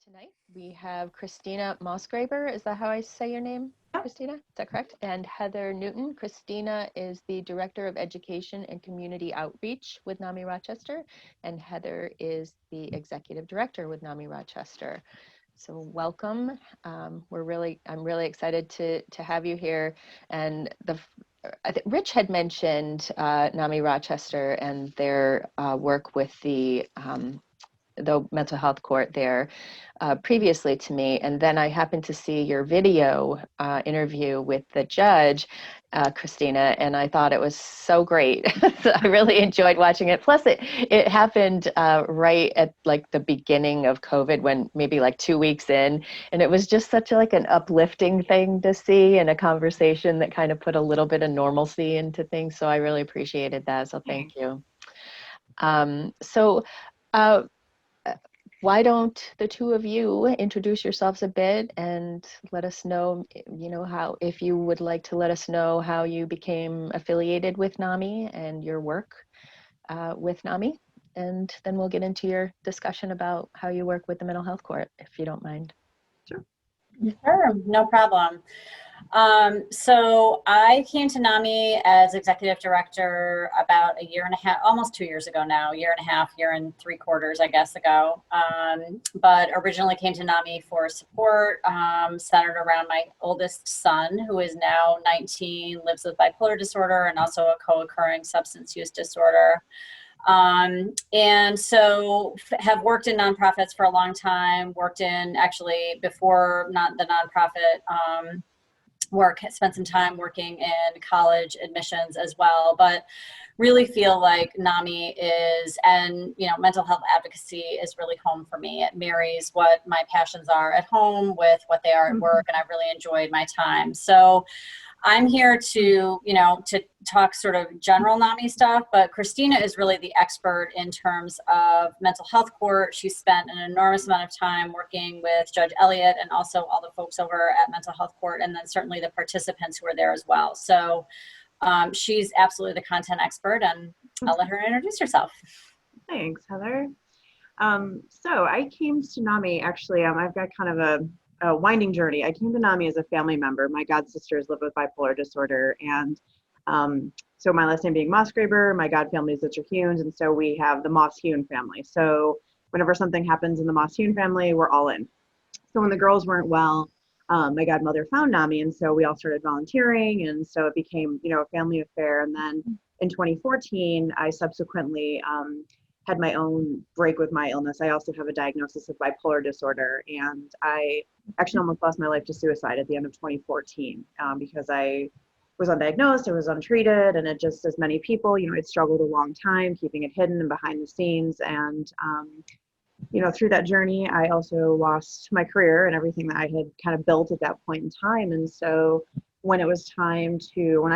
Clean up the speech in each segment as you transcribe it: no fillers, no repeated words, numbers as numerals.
Tonight we have Christina Mosgraber. Is that how I say your name, Christina? Is that correct? And Heather Newton. Christina is the Director of Education and Community Outreach with NAMI Rochester, and Heather is the Executive Director with NAMI Rochester. So welcome. I'm really excited to have you here. And I think Rich had mentioned NAMI Rochester and their work with the mental health court there previously to me. And then I happened to see your video interview with the judge, Christina, and I thought it was so great. So I really enjoyed watching it. Plus it happened right at like the beginning of COVID, when maybe like 2 weeks in, and it was just such like an uplifting thing to see, and a conversation that kind of put a little bit of normalcy into things. So I really appreciated that. So thank you. Why don't the two of you introduce yourselves a bit and let us know, how, if you would like to let us know how you became affiliated with NAMI and your work with NAMI, and then we'll get into your discussion about how you work with the mental health court, if you don't mind. Sure, no problem. So I came to NAMI as executive director about a year and a half, almost 2 years ago now, year and a half, year and 3/4, I guess, ago. But originally came to NAMI for support, centered around my oldest son, who is now 19, lives with bipolar disorder and also a co-occurring substance use disorder. And so have worked in nonprofits for a long time, worked in actually before not the nonprofit, work, spent some time working in college admissions as well, but really feel like NAMI is, and mental health advocacy is really home for me. It marries what my passions are at home with what they are at work, and I've really enjoyed my time. So I'm here to talk sort of general NAMI stuff, but Christina is really the expert in terms of mental health court. She spent an enormous amount of time working with Judge Elliott and also all the folks over at mental health court, and then certainly the participants who are there as well. So she's absolutely the content expert, and I'll let her introduce herself. Thanks, Heather. So I came to NAMI, actually, I've got kind of a winding journey. I came to NAMI as a family member. My god sisters live with bipolar disorder, and so my last name being Mosgraber, my god family is the Terhunes, and so we have the Moss-Hune family. So whenever something happens in the Moss-Hune family, we're all in. So when the girls weren't well, my godmother found NAMI, and so we all started volunteering, and so it became a family affair. And then in 2014, I subsequently had my own break with my illness. I also have a diagnosis of bipolar disorder, and I actually almost lost my life to suicide at the end of 2014 because I was undiagnosed, I was untreated, and it just, as many people, it struggled a long time keeping it hidden and behind the scenes. And through that journey, I also lost my career and everything that I had kind of built at that point in time. And so when I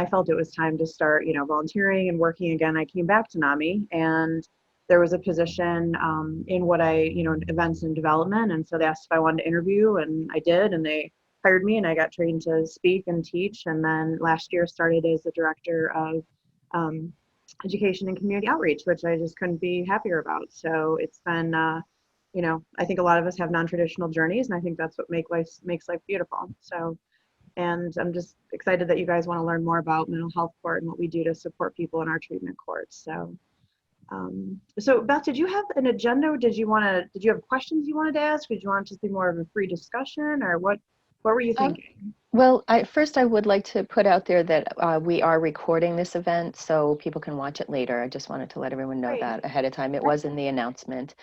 felt it was time to start, volunteering and working again, I came back to NAMI, and there was a position in events and development. And so they asked if I wanted to interview, and I did, and they hired me, and I got trained to speak and teach. And then last year started as the director of education and community outreach, which I just couldn't be happier about. So it's been, I think a lot of us have non-traditional journeys, and I think that's what makes life beautiful. So, and I'm just excited that you guys want to learn more about mental health court and what we do to support people in our treatment courts. So Beth, did you have an agenda? Did you have questions you wanted to ask? Did you want it to be more of a free discussion, or what were you thinking? Well, first I would like to put out there that we are recording this event so people can watch it later. I just wanted to let everyone know that ahead of time. It was in the announcement.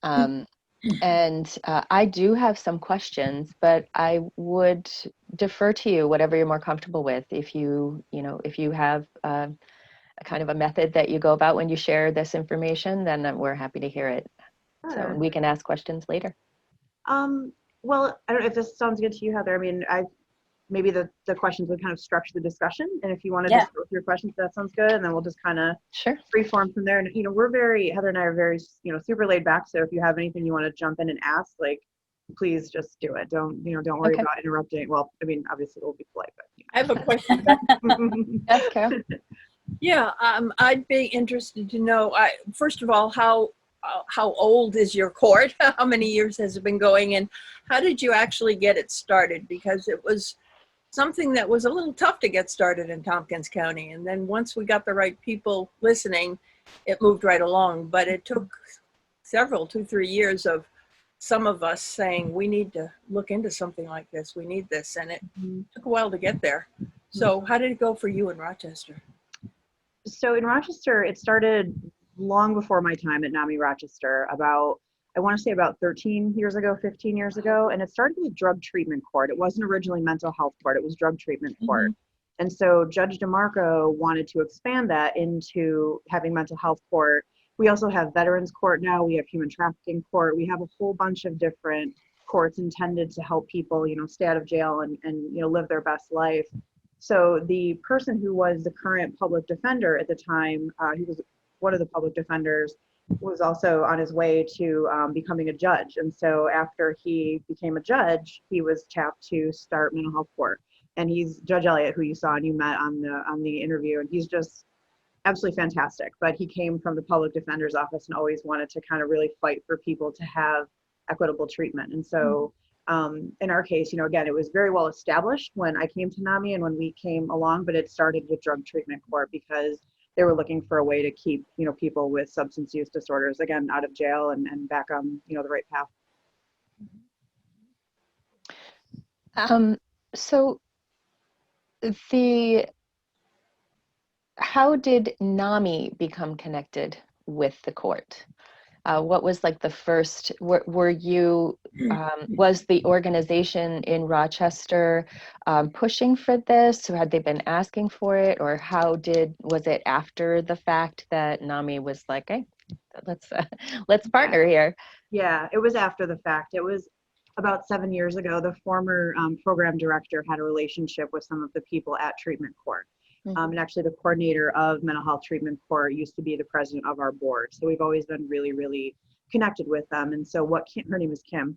And I do have some questions, but I would defer to you, whatever you're more comfortable with. If you have a kind of a method that you go about when you share this information, then we're happy to hear it. Sure. So we can ask questions later. Well, I don't know if this sounds good to you, Heather. I mean, maybe the questions would kind of structure the discussion, and if you want to just go through your questions, that sounds good, and then we'll just kind of freeform from there. And Heather and I are very super laid back, so if you have anything you want to jump in and ask, please just do it. Don't worry about interrupting. Well, I mean, obviously we'll be polite, but I have a question. Yes, Carol. Yeah, I'd be interested to know, first of all, how how old is your court? How many years has it been going? And how did you actually get it started? Because it was something that was a little tough to get started in Tompkins County. And then once we got the right people listening, it moved right along. But it took several, 2-3 years of some of us saying, we need to look into something like this. We need this. And it took a while to get there. So how did it go for you in Rochester? So in Rochester, it started long before my time at NAMI Rochester, I want to say about 13 years ago, 15 years ago. And it started with drug treatment court. It wasn't originally mental health court. It was drug treatment court. And so Judge DeMarco wanted to expand that into having mental health court. We also have veterans court now. We have human trafficking court. We have a whole bunch of different courts intended to help people, stay out of jail and live their best life. So the person who was the current public defender at the time, he was one of the public defenders, was also on his way to becoming a judge. And so after he became a judge, he was tapped to start mental health court. And he's Judge Elliott, who you saw and you met on the interview, and he's just absolutely fantastic. But he came from the public defender's office and always wanted to kind of really fight for people to have equitable treatment. And so in our case, again, it was very well established when I came to NAMI and when we came along, but it started with drug treatment court because they were looking for a way to keep, people with substance use disorders, again, out of jail and back on, the right path. So how did NAMI become connected with the court? What was like the first, were you, was the organization in Rochester pushing for this, or had they been asking for it, or was it after the fact that NAMI was like, hey, let's partner here? Yeah, it was after the fact. It was about 7 years ago. The former program director had a relationship with some of the people at treatment court. And actually the coordinator of mental health treatment court used to be the president of our board. So we've always been really, really connected with them. And so her name is Kim.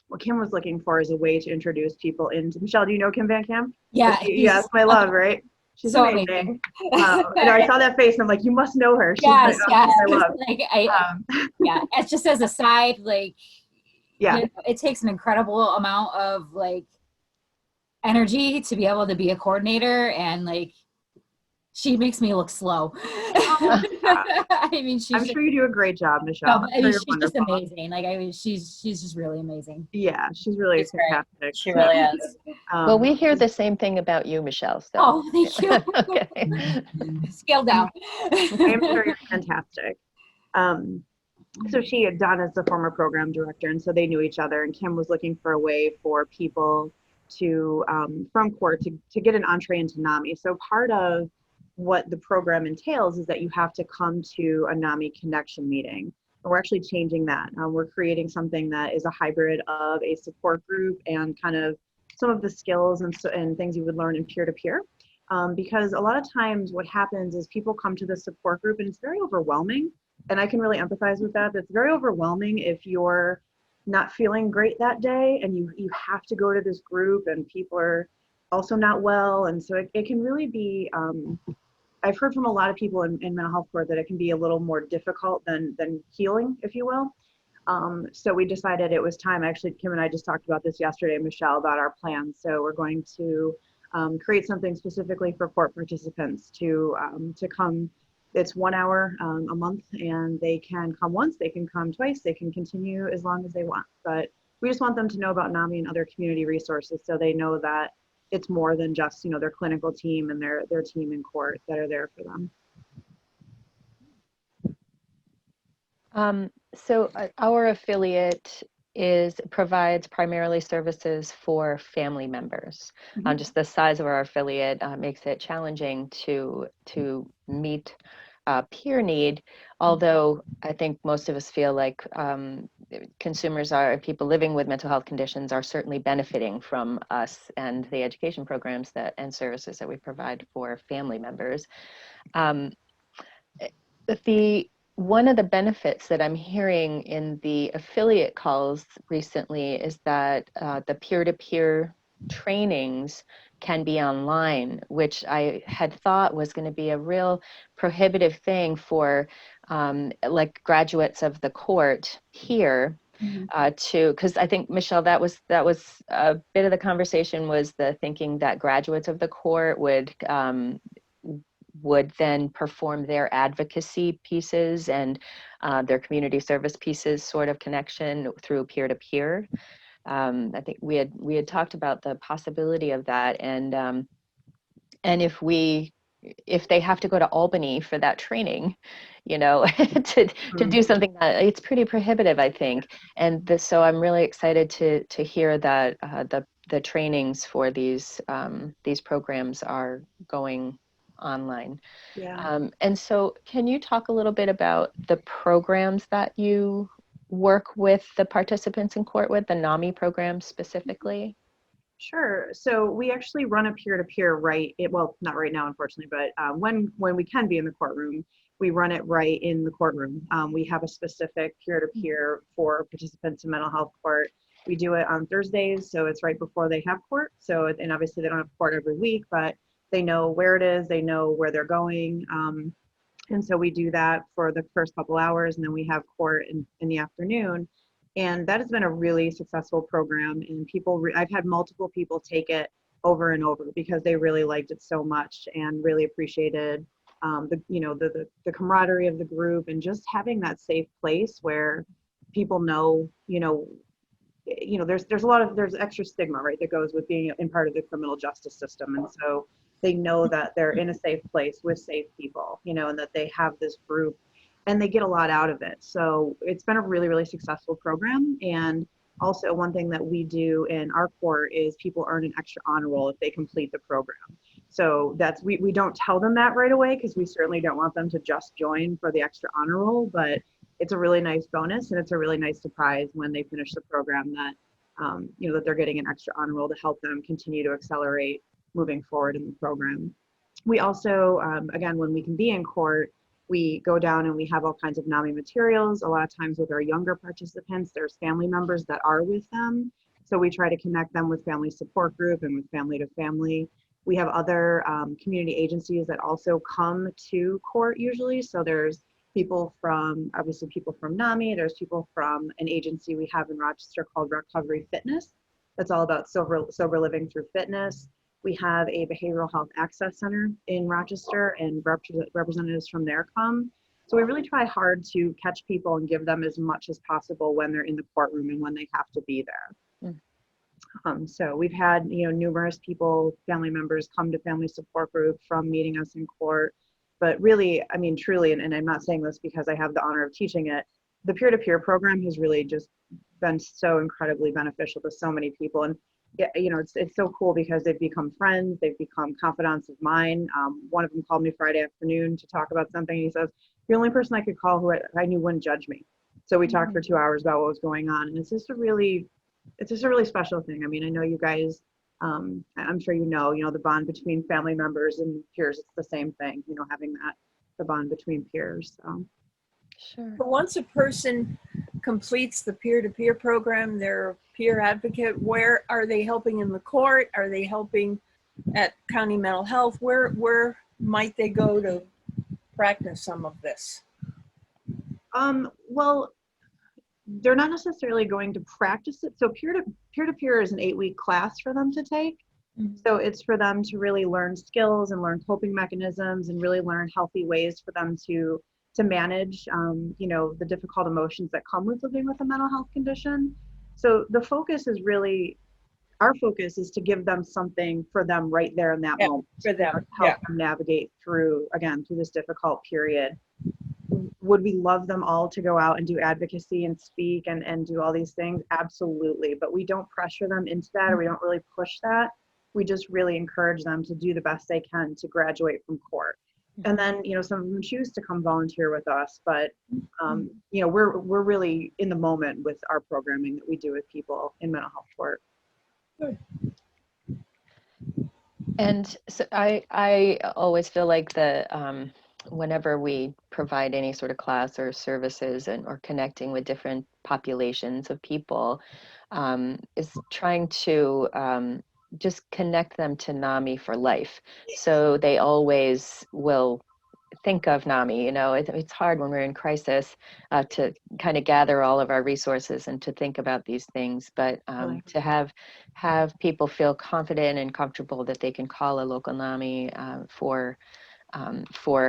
What Kim was looking for is a way to introduce people into, Michelle, do you know Kim Van Camp? Yeah. Yes, my love, right? She's so amazing. I saw that face and I'm like, you must know her. She's yes. I love. Yeah, it's just as a side, yeah, it takes an incredible amount of energy to be able to be a coordinator, and she makes me look slow. I mean, I'm sure you do a great job, Michelle. No, I mean, she's just amazing. She's just really amazing. Yeah, she's really fantastic. She really is. Well, we hear the same thing about you, Michelle. So. Oh, thank you. Okay. Scale down. I'm sure you're fantastic. So Don is the former program director, and so they knew each other, and Kim was looking for a way for people to, from court, to get an entree into NAMI. So part of what the program entails is that you have to come to a NAMI connection meeting. And we're actually changing that. We're creating something that is a hybrid of a support group and kind of some of the skills and things you would learn in peer-to-peer. Because a lot of times what happens is people come to the support group and it's very overwhelming. And I can really empathize with that. It's very overwhelming if you're not feeling great that day and you have to go to this group and people are also not well. And so it can really be, I've heard from a lot of people in mental health court that it can be a little more difficult than healing, if you will. So we decided it was time. Actually, Kim and I just talked about this yesterday, Michelle, about our plans. So we're going to create something specifically for court participants to come. It's 1 hour a month, and they can come once, they can come twice, they can continue as long as they want. But we just want them to know about NAMI and other community resources so they know that it's more than just, their clinical team and their team in court that are there for them. So our affiliate provides primarily services for family members. Just the size of our affiliate makes it challenging to meet peer need, although I think most of us feel like people living with mental health conditions are certainly benefiting from us and the education programs and services that we provide for family members. One of the benefits that I'm hearing in the affiliate calls recently is that the peer-to-peer trainings can be online, which I had thought was going to be a real prohibitive thing for like graduates of the court here because I think, Michelle, that was a bit of the conversation, was the thinking that graduates of the court would then perform their advocacy pieces and their community service pieces sort of connection through peer-to-peer. I think we had talked about the possibility of that, and if they have to go to Albany for that training, to do something that it's pretty prohibitive, I think. And so I'm really excited to hear that the trainings for these programs are going online. Yeah. And so can you talk a little bit about the programs that you work with the participants in court with, the NAMI program specifically? Sure. So we actually run a peer-to-peer well, not right now, unfortunately, but when we can be in the courtroom, we run it right in the courtroom. We have a specific peer-to-peer for participants in mental health court. We do it on Thursdays, so it's right before they have court. So, and obviously they don't have court every week, but they know where it is, they know where they're going. And so we do that for the first couple hours, and then we have court in the afternoon. And that has been a really successful program, and I've had multiple people take it over and over because they really liked it so much and really appreciated the camaraderie of the group, and just having that safe place where people know, there's extra stigma, right, that goes with being part of the criminal justice system. And so they know that they're in a safe place with safe people, and that they have this group and they get a lot out of it. So it's been a really, really successful program. And also one thing that we do in our court is people earn an extra honor roll if they complete the program. So we don't tell them that right away, because we certainly don't want them to just join for the extra honor roll, but it's a really nice bonus, and it's a really nice surprise when they finish the program that, that they're getting an extra honor roll to help them continue to accelerate moving forward in the program. We also, again, when we can be in court, we go down and we have all kinds of NAMI materials. A lot of times with our younger participants, there's family members that are with them. So we try to connect them with family support group and with family to family. We have other community agencies that also come to court usually. So there's obviously people from NAMI, there's people from an agency we have in Rochester called Recovery Fitness. That's all about sober living through fitness. We have a behavioral health access center in Rochester, and representatives from there come. So we really try hard to catch people and give them as much as possible when they're in the courtroom and when they have to be there. So we've had, numerous people, family members, come to family support group from meeting us in court. But really, I mean, truly, and I'm not saying this because I have the honor of teaching it, the peer-to-peer program has really just been so incredibly beneficial to so many people. And it's so cool because they've become friends, they've become confidants of mine. One of them called me Friday afternoon to talk about something. He says, "You're the only person I could call who I knew wouldn't judge me." So we talked for 2 hours about what was going on, and it's just a really special thing. I mean, I know you guys, I'm sure the bond between family members and peers, it's the same thing, having the bond between peers. So. Sure. But once a person completes the peer-to-peer program, their peer advocate, where are they helping in the court? Are they helping at county mental health? Where might they go to practice some of this? Well, they're not necessarily going to practice it. So peer-to-peer is an 8-week class for them to take. Mm-hmm. So it's for them to really learn skills and learn coping mechanisms and really learn healthy ways for them to manage, the difficult emotions that come with living with a mental health condition. So our focus is to give them something for them right there in that moment. For them. To help them navigate through this difficult period. Would we love them all to go out and do advocacy and speak and do all these things? Absolutely. But we don't pressure them into that, or we don't really push that. We just really encourage them to do the best they can to graduate from court. And then, some of them choose to come volunteer with us, but, we're really in the moment with our programming that we do with people in mental health court. Good. And so I always feel like whenever we provide any sort of class or services or connecting with different populations of people, is trying to just connect them to NAMI for life. So they always will think of NAMI. It's hard when we're in crisis to kind of gather all of our resources and to think about these things, but to have people feel confident and comfortable that they can call a local NAMI for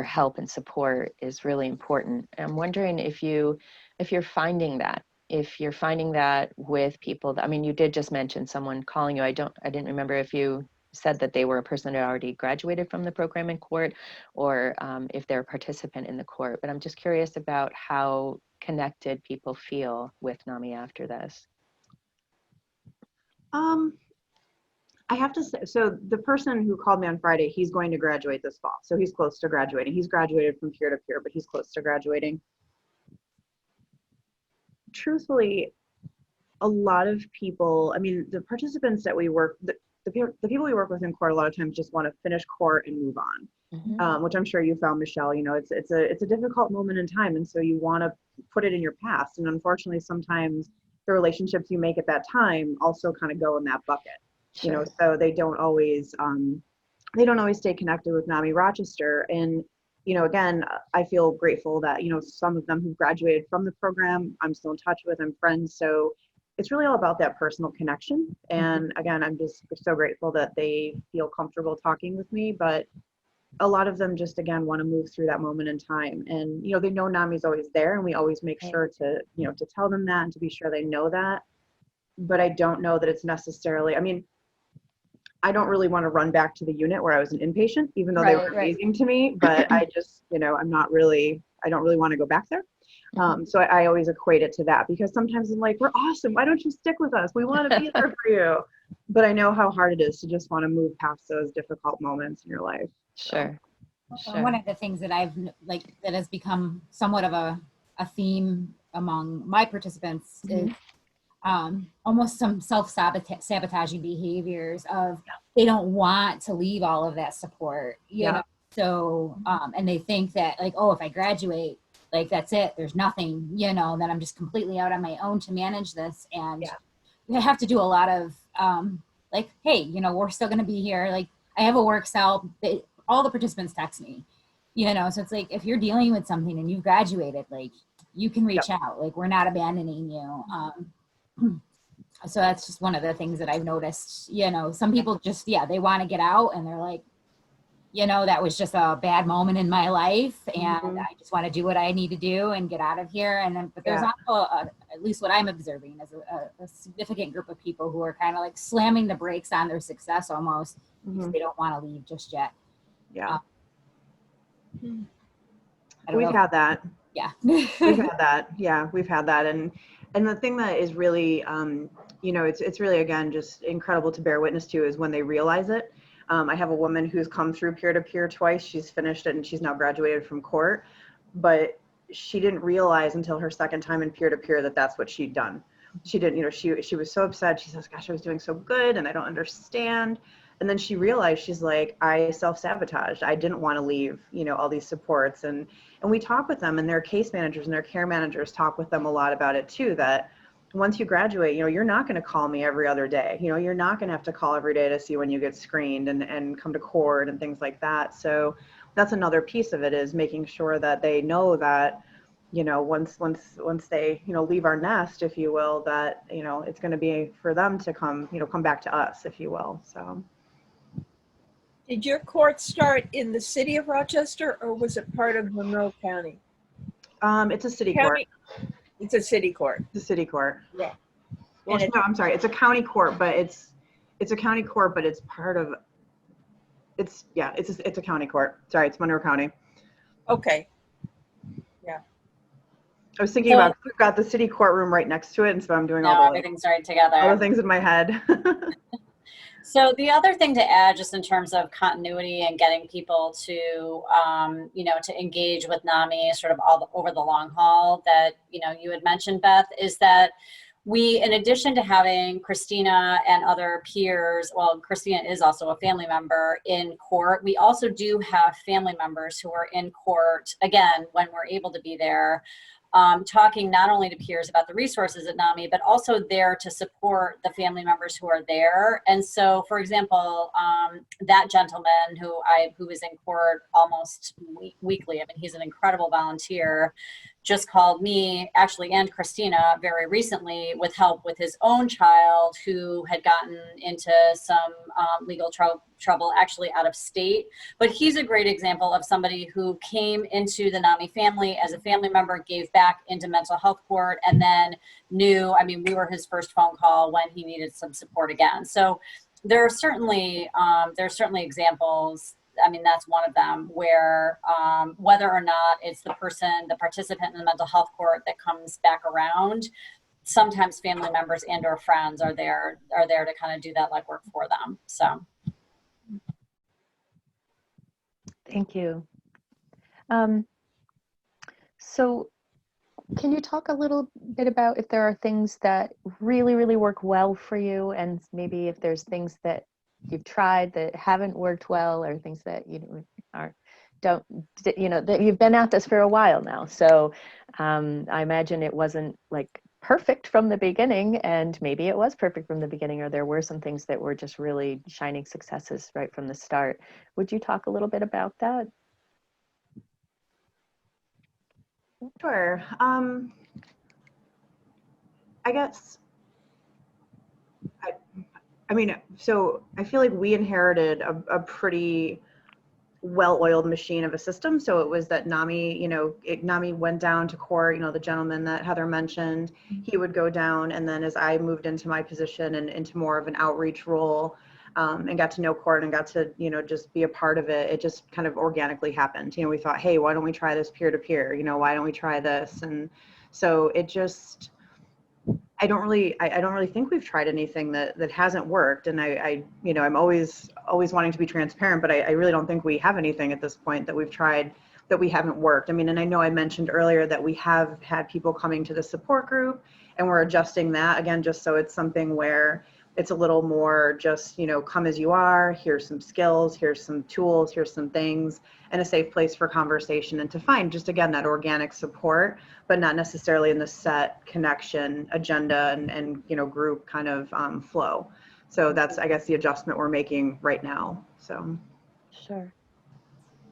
help and support is really important. I'm wondering if you're finding that. If you're finding that with people, you did just mention someone calling you. I didn't remember if you said that they were a person that already graduated from the program in court, or if they're a participant in the court. But I'm just curious about how connected people feel with NAMI after this. I have to say, so the person who called me on Friday, he's going to graduate this fall. So he's close to graduating. He's graduated from peer to peer, but he's close to graduating. Truthfully, a lot of people, the participants that we work, the people we work with in court a lot of times just want to finish court and move on, which I'm sure you found, Michelle. It's a difficult moment in time, and so you want to put it in your past. And unfortunately, sometimes the relationships you make at that time also kind of go in that bucket. Sure. So they don't always stay connected with NAMI Rochester. And again, I feel grateful that some of them who graduated from the program, I'm still in touch with, I'm friends. So it's really all about that personal connection. And again, I'm just so grateful that they feel comfortable talking with me. But a lot of them just, again, want to move through that moment in time. And, they know NAMI's always there, and we always make sure to, to tell them that and to be sure they know that. But I don't know that it's necessarily, I don't really want to run back to the unit where I was an inpatient, even though they were amazing to me, but I just, I don't really want to go back there. So I always equate it to that, because sometimes I'm like, we're awesome. Why don't you stick with us? We want to be there for you. But I know how hard it is to just want to move past those difficult moments in your life. Sure. One of the things that that has become somewhat of a theme among my participants is almost some self-sabotaging behaviors of they don't want to leave all of that support, you know? So, and they think that like, oh, if I graduate, like that's it, there's nothing, then I'm just completely out on my own to manage this. And I have to do a lot of like, hey, we're still going to be here. Like I have a work cell, all the participants text me, so it's like, if you're dealing with something and you've graduated, like you can reach out, like we're not abandoning you. So that's just one of the things that I've noticed, some people just, they want to get out and they're like, that was just a bad moment in my life and I just want to do what I need to do and get out of here. And then, but there's also, at least what I'm observing, is a significant group of people who are kind of like slamming the brakes on their success almost because they don't want to leave just yet. Yeah. We've had that. Yeah. We've had that. Yeah, we've had that. And the thing that is really, it's really, again, just incredible to bear witness to is when they realize it. I have a woman who's come through peer-to-peer twice. She's finished it and she's now graduated from court, but she didn't realize until her second time in peer-to-peer that that's what she'd done. She didn't, she was so upset. She says, gosh, I was doing so good and I don't understand. And then she realized, she's like, I self-sabotaged. I didn't want to leave, all these supports. And we talk with them, and their case managers and their care managers talk with them a lot about it too, that once you graduate, you're not going to call me every other day. You're not going to have to call every day to see when you get screened and come to court and things like that. So that's another piece of it, is making sure that they know that, once they, leave our nest, if you will, that, it's going to be for them to come back to us, if you will. So. Did your court start in the city of Rochester, or was it part of Monroe County? It's a city court. It's a city court. It's a city court. Yeah. Well, no, I'm sorry. It's a county court, but it's a county court, but it's part of. It's a county court. Sorry, it's Monroe County. Okay. Yeah. I was thinking about, we've got the city courtroom right next to it, and so I'm doing everything's right together. All the things in my head. So the other thing to add, just in terms of continuity and getting people to, to engage with NAMI sort of over the long haul that, you had mentioned, Beth, is that we, in addition to having Christina and other peers, well, Christina is also a family member in court. We also do have family members who are in court, again, when we're able to be there, talking not only to peers about the resources at NAMI, but also there to support the family members who are there. And so, for example, that gentleman who is in court almost weekly, I mean, he's an incredible volunteer, just called me actually and Christina very recently with help with his own child who had gotten into some legal trouble actually out of state. But he's a great example of somebody who came into the NAMI family as a family member, gave back into mental health court, and then knew, I mean, we were his first phone call when he needed some support again. So there are certainly examples. I mean, that's one of them where whether or not it's the participant in the mental health court that comes back around, sometimes family members and or friends are there to kind of do that legwork for them. So. Thank you. So can you talk a little bit about if there are things that really, really work well for you, and maybe if there's things that you've tried that haven't worked well, or things that that you've been at this for a while now. So I imagine it wasn't like perfect from the beginning, and maybe it was perfect from the beginning, or there were some things that were just really shining successes right from the start. Would you talk a little bit about that? Sure. I guess, I mean, so I feel like we inherited a pretty well-oiled machine of a system. So it was that NAMI, NAMI went down to court, the gentleman that Heather mentioned, he would go down. And then as I moved into my position and into more of an outreach role, and got to know court and got to, just be a part of it, it just kind of organically happened. We thought, hey, why don't we try this peer-to-peer? Why don't we try this? And so it just, I don't really think we've tried anything that hasn't worked. And I'm always wanting to be transparent, but I really don't think we have anything at this point that we've tried that we haven't worked. I mean, and I know I mentioned earlier that we have had people coming to the support group, and we're adjusting that again, just so it's something where it's a little more just, come as you are, here's some skills, here's some tools, here's some things, and a safe place for conversation, and to find just, again, that organic support, but not necessarily in the set connection agenda and group kind of flow. So that's, I guess, the adjustment we're making right now. So. Sure.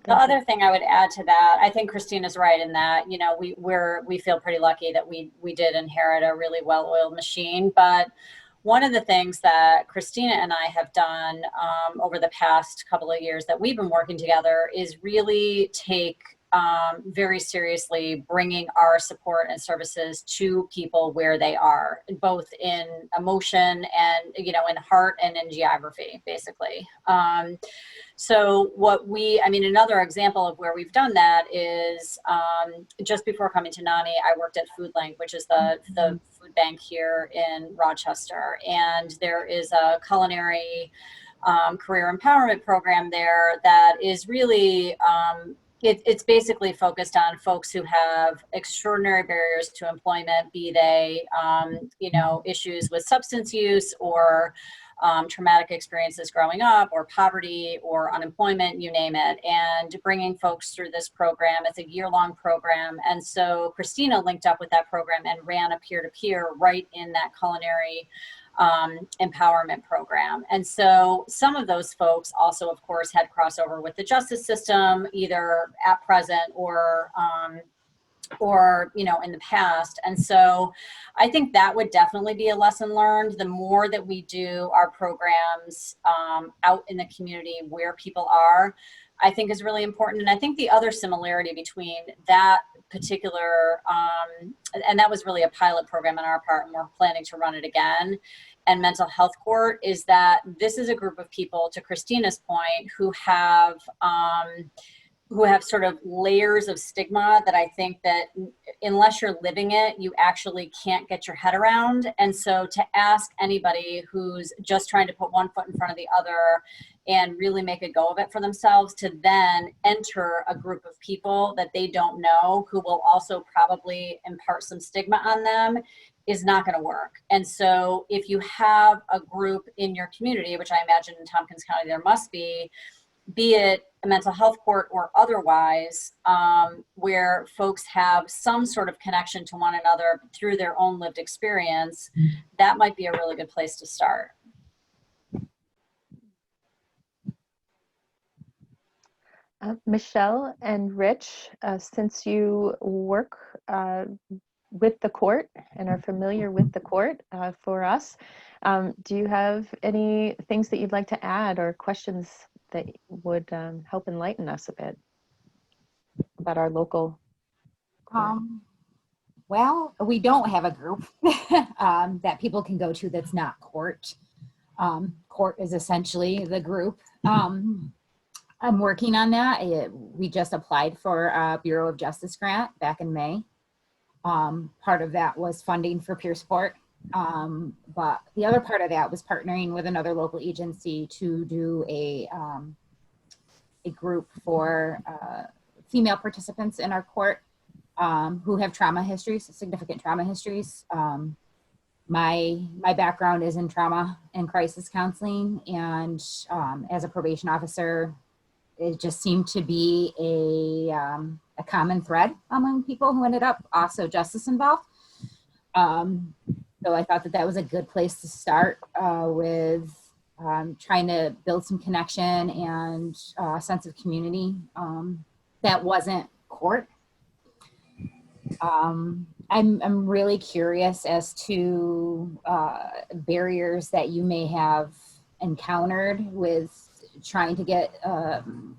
The other thing I would add to that, I think Christina's right in that, we feel pretty lucky that we did inherit a really well-oiled machine. But one of the things that Christina and I have done over the past couple of years that we've been working together is really take very seriously bringing our support and services to people where they are, both in emotion and, in heart and in geography, basically. So another example of where we've done that is just before coming to NAMI, I worked at Food Link, which is the food bank here in Rochester. And there is a culinary career empowerment program there that is really, it's basically focused on folks who have extraordinary barriers to employment, be they, issues with substance use or traumatic experiences growing up, or poverty or unemployment, you name it, and bringing folks through this program. It's a year-long program. And so Christina linked up with that program and ran a peer-to-peer right in that culinary empowerment program. And so some of those folks also, of course, had crossover with the justice system, either at present or in the past. And so I think that would definitely be a lesson learned. The more that we do our programs out in the community where people are, I think is really important. And I think the other similarity between that particular, and that was really a pilot program on our part, and we're planning to run it again, and mental health court, is that this is a group of people, to Christina's point, who have sort of layers of stigma that I think that unless you're living it, you actually can't get your head around. And so to ask anybody who's just trying to put one foot in front of the other and really make a go of it for themselves to then enter a group of people that they don't know, who will also probably impart some stigma on them, is not going to work. And so if you have a group in your community, which I imagine in Tompkins County there must be, be it a mental health court or otherwise, where folks have some sort of connection to one another through their own lived experience, that might be a really good place to start. Michelle and Rich, since you work with the court and are familiar with the court for us, do you have any things that you'd like to add or questions that would help enlighten us a bit about our local court? Well, we don't have a group that people can go to that's not court. Court is essentially the group. I'm working on that. We just applied for a Bureau of Justice grant back in May. Part of that was funding for peer support. But the other part of that was partnering with another local agency to do a group for female participants in our court who have trauma histories, significant trauma histories. My background is in trauma and crisis counseling, and as a probation officer, it just seemed to be a common thread among people who ended up also justice involved. So I thought that was a good place to start with trying to build some connection and a sense of community that wasn't court. I'm really curious as to barriers that you may have encountered with trying to get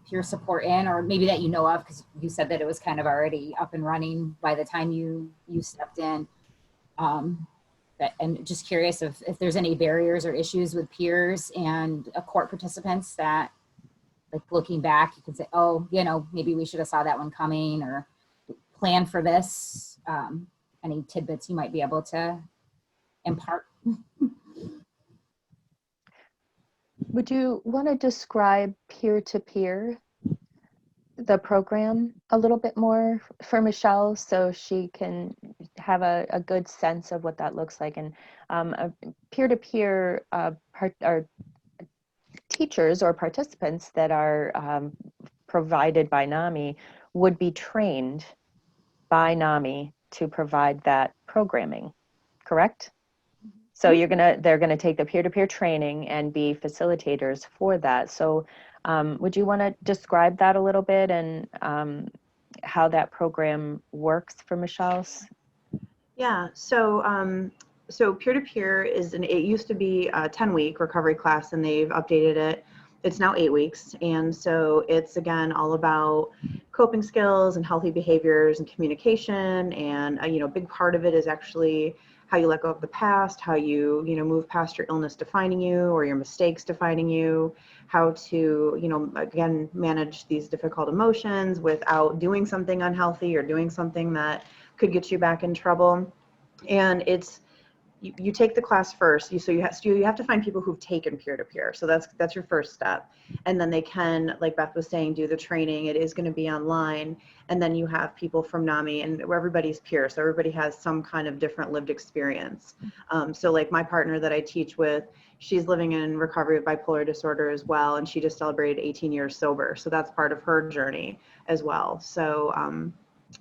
peer support in, or maybe that you know of, because you said that it was kind of already up and running by the time you stepped in. And just curious if there's any barriers or issues with peers and court participants that, like, looking back, you can say, oh, maybe we should have saw that one coming or plan for this. Any tidbits you might be able to impart? Would you want to describe peer-to-peer, the program, a little bit more for Michelle so she can have a good sense of what that looks like? And peer-to-peer are teachers or participants that are provided by NAMI would be trained by NAMI to provide that programming, correct? So they're gonna take the peer-to-peer training and be facilitators for that. So would you want to describe that a little bit and how that program works for Michelle? Yeah, so peer-to-peer it used to be a 10-week recovery class, and they've updated it. It's now 8 weeks. And so it's, again, all about coping skills and healthy behaviors and communication. And, a big part of it is actually how you let go of the past, how you, move past your illness defining you or your mistakes defining you, how to, again, manage these difficult emotions without doing something unhealthy or doing something that could get you back in trouble. And you take the class first. You have to find people who've taken peer-to-peer. So that's your first step. And then they can, like Beth was saying, do the training. It is going to be online. And then you have people from NAMI, and where everybody's peer. So everybody has some kind of different lived experience. So like my partner that I teach with, she's living in recovery of bipolar disorder as well. And she just celebrated 18 years sober. So that's part of her journey as well. So,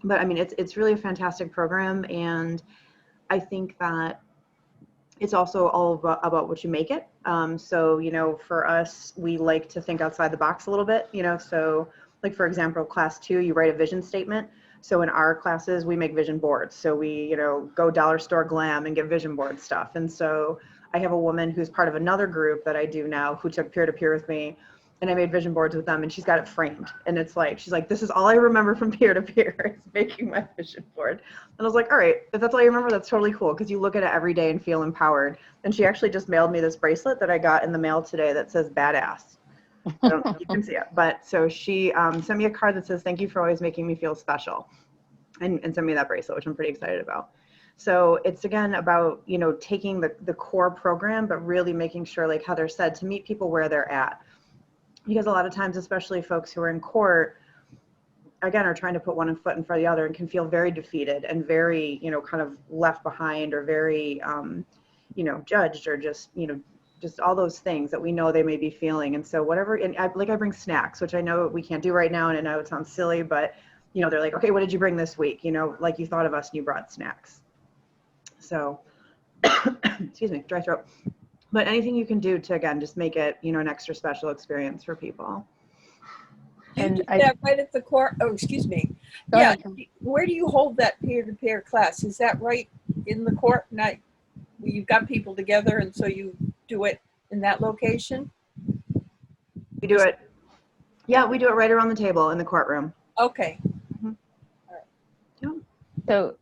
but I mean, it's really a fantastic program. And I think that it's also all about what you make it. So, for us, we like to think outside the box a little bit, so like, for example, class 2, you write a vision statement. So in our classes, we make vision boards. So we, go dollar store glam and get vision board stuff. And so I have a woman who's part of another group that I do now who took peer-to-peer with me, and I made vision boards with them, and she's got it framed. And it's like, she's like, this is all I remember from peer-to-peer is making my vision board. And I was like, all right, if that's all you remember, that's totally cool, because you look at it every day and feel empowered. And she actually just mailed me this bracelet that I got in the mail today that says badass. I don't know if you can see it, but so she sent me a card that says, thank you for always making me feel special, and sent me that bracelet, which I'm pretty excited about. So it's, again, about, taking the core program, but really making sure, like Heather said, to meet people where they're at. Because a lot of times, especially folks who are in court, again, are trying to put one foot in front of the other and can feel very defeated and very, kind of left behind, or very, judged, or just, just all those things that we know they may be feeling. And so whatever, and I bring snacks, which I know we can't do right now, and I know it sounds silly, but you know, they're like, okay, what did you bring this week? You know, like you thought of us and you brought snacks. So, excuse me, dry throat. But anything you can do to, again, just make it, you know, an extra special experience for people. Do you And do that right at the court? Oh, excuse me. Go Yeah. ahead. Where do you hold that peer-to-peer class? Is that right in the court? Not, you've got people together, and so you do it in that location? We do it. Yeah, we do it right around the table in the courtroom. Okay. So,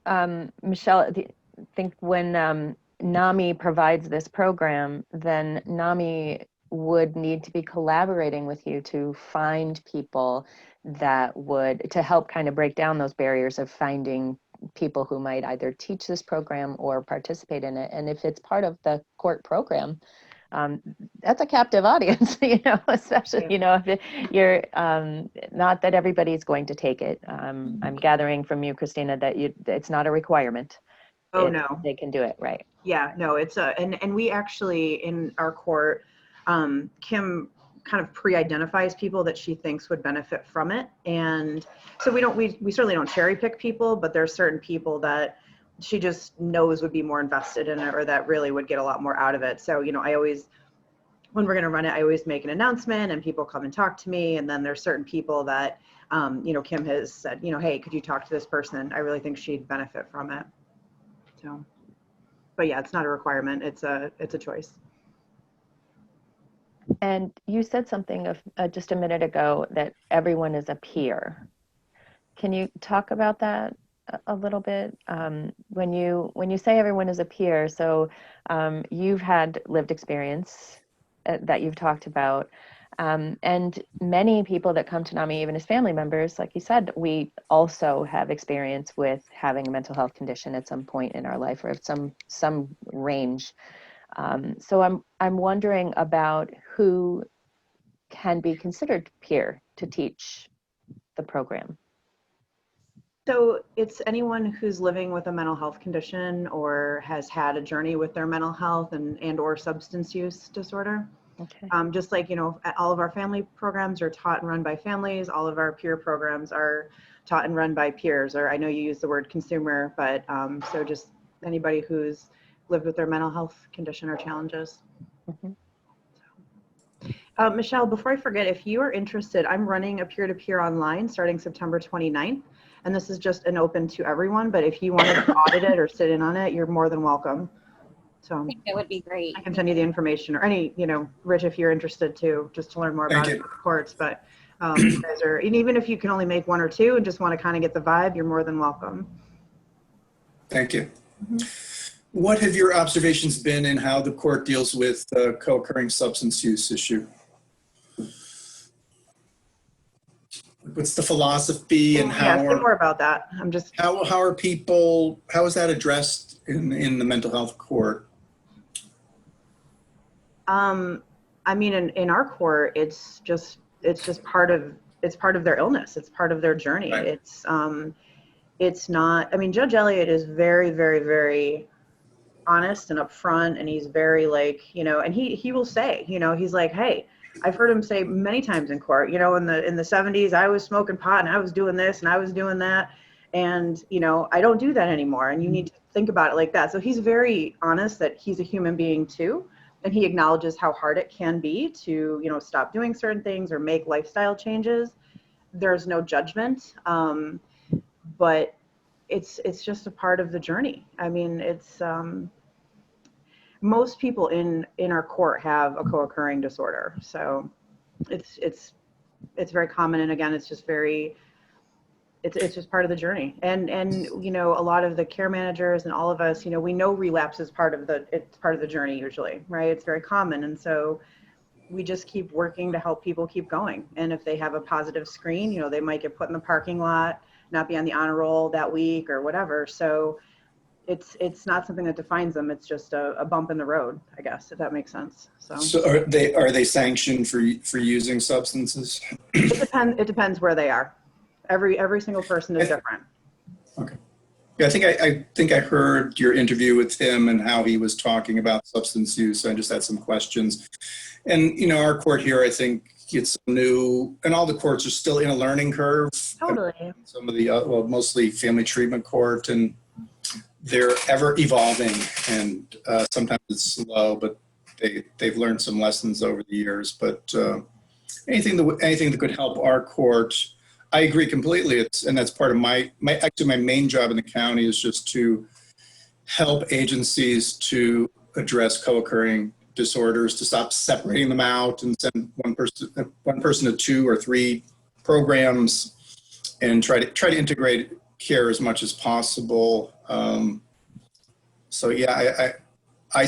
Michelle, I think when NAMI provides this program, then NAMI would need to be collaborating with you to find people that would, to help kind of break down those barriers of finding people who might either teach this program or participate in it. And if it's part of the court program, that's a captive audience, you know, especially, you know, if you're, not that everybody's going to take it. I'm gathering from you, Christina, that it's not a requirement. Oh, no. They can do it, right? Yeah, no, it's and we actually, in our court, Kim kind of pre-identifies people that she thinks would benefit from it. And so we certainly don't cherry pick people, but there's certain people that she just knows would be more invested in it, or that really would get a lot more out of it. So, you know, when we're going to run it, I always make an announcement and people come and talk to me. And then there's certain people that, you know, Kim has said, you know, hey, could you talk to this person? I really think she'd benefit from it. So, but yeah, it's not a requirement. It's a choice. And you said something of just a minute ago that everyone is a peer. Can you talk about that a little bit? When you say everyone is a peer, so you've had lived experience that you've talked about, and many people that come to NAMI, even as family members, like you said, we also have experience with having a mental health condition at some point in our life, or some range. So I'm wondering about who can be considered peer to teach the program. So it's anyone who's living with a mental health condition or has had a journey with their mental health and or substance use disorder. Okay. Just like, you know, all of our family programs are taught and run by families. All of our peer programs are taught and run by peers, or I know you use the word consumer, but so just anybody who's lived with their mental health condition or challenges. Mm-hmm. Michelle, before I forget, if you are interested, I'm running a peer-to-peer online starting September 29th. And this is just an open to everyone, but if you want to audit it or sit in on it, you're more than welcome. So I think that would be great. I can send you the information, or any, you know, Rich, if you're interested too, just to learn more about it, of course. But you guys are, and even if you can only make one or two and just want to kind of get the vibe, you're more than welcome. Thank you. Mm-hmm. What have your observations been in how the court deals with the co-occurring substance use issue? What's the philosophy, and how say more about that. I'm just how is that addressed in the mental health court? I mean, in our court, it's just part of their illness. It's part of their journey. Right. It's not, I mean, Judge Elliott is very, very, very honest and upfront, and he's very, like, you know, and he will say, you know, he's like, hey, I've heard him say many times in court, you know, in the 70s, I was smoking pot and I was doing this and I was doing that. And, you know, I don't do that anymore. And you need to think about it like that. So he's very honest that he's a human being too. And he acknowledges how hard it can be to, you know, stop doing certain things or make lifestyle changes. There's no judgment, but it's just a part of the journey. I mean, it's, most people in our court have a co-occurring disorder. So it's very common. And again, it's just very, it's just part of the journey. And, you know, a lot of the care managers and all of us, you know, we know relapse is part of the journey usually, right? It's very common. And so we just keep working to help people keep going. And if they have a positive screen, you know, they might get put in the parking lot, not be on the honor roll that week or whatever. So it's not something that defines them. It's just a bump in the road, I guess, if that makes sense. So are they sanctioned for using substances? It depends where they are. Every single person is different. Okay. Yeah, I think I heard your interview with him and how he was talking about substance use. I just had some questions. And, you know, our court here, I think it's new, and all the courts are still in a learning curve. Totally. Some of the, well, mostly family treatment court, and they're ever evolving, and sometimes it's slow, but they've learned some lessons over the years. But anything that could help our court, I agree completely. And that's part of my main job in the county is just to help agencies to address co-occurring disorders, to stop separating them out and send one person to 2 or 3 programs, and try to integrate care as much as possible. So yeah, I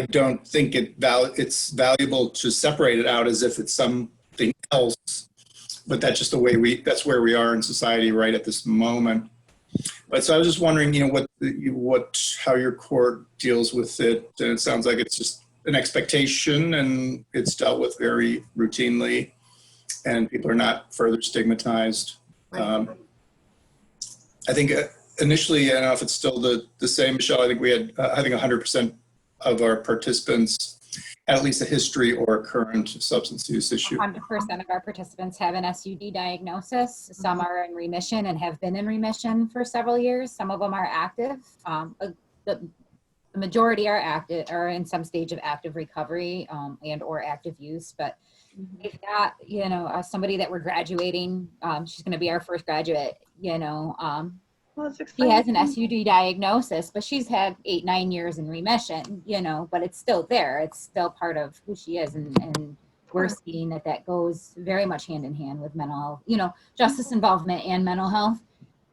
don't think it's valuable to separate it out as if it's something else, but that's just the way that's where we are in society right at this moment. But so I was just wondering, you know, how your court deals with it. And it sounds like it's just an expectation, and it's dealt with very routinely, and people are not further stigmatized. I think initially, I don't know if it's still the same, Michelle. I think we had, I think 100% of our participants had at least a history or a current substance use issue. 100% of our participants have an SUD diagnosis. Some are in remission and have been in remission for several years. Some of them are active. The majority are active, or in some stage of active recovery and or active use. But we've got, you know, somebody that we're graduating. She's going to be our first graduate. You know, Well, it's she has exciting. an SUD diagnosis, but she's had 8-9 years in remission. You know, but it's still there. It's still part of who she is, and we're seeing that goes very much hand in hand with mental health. You know, justice involvement and mental health.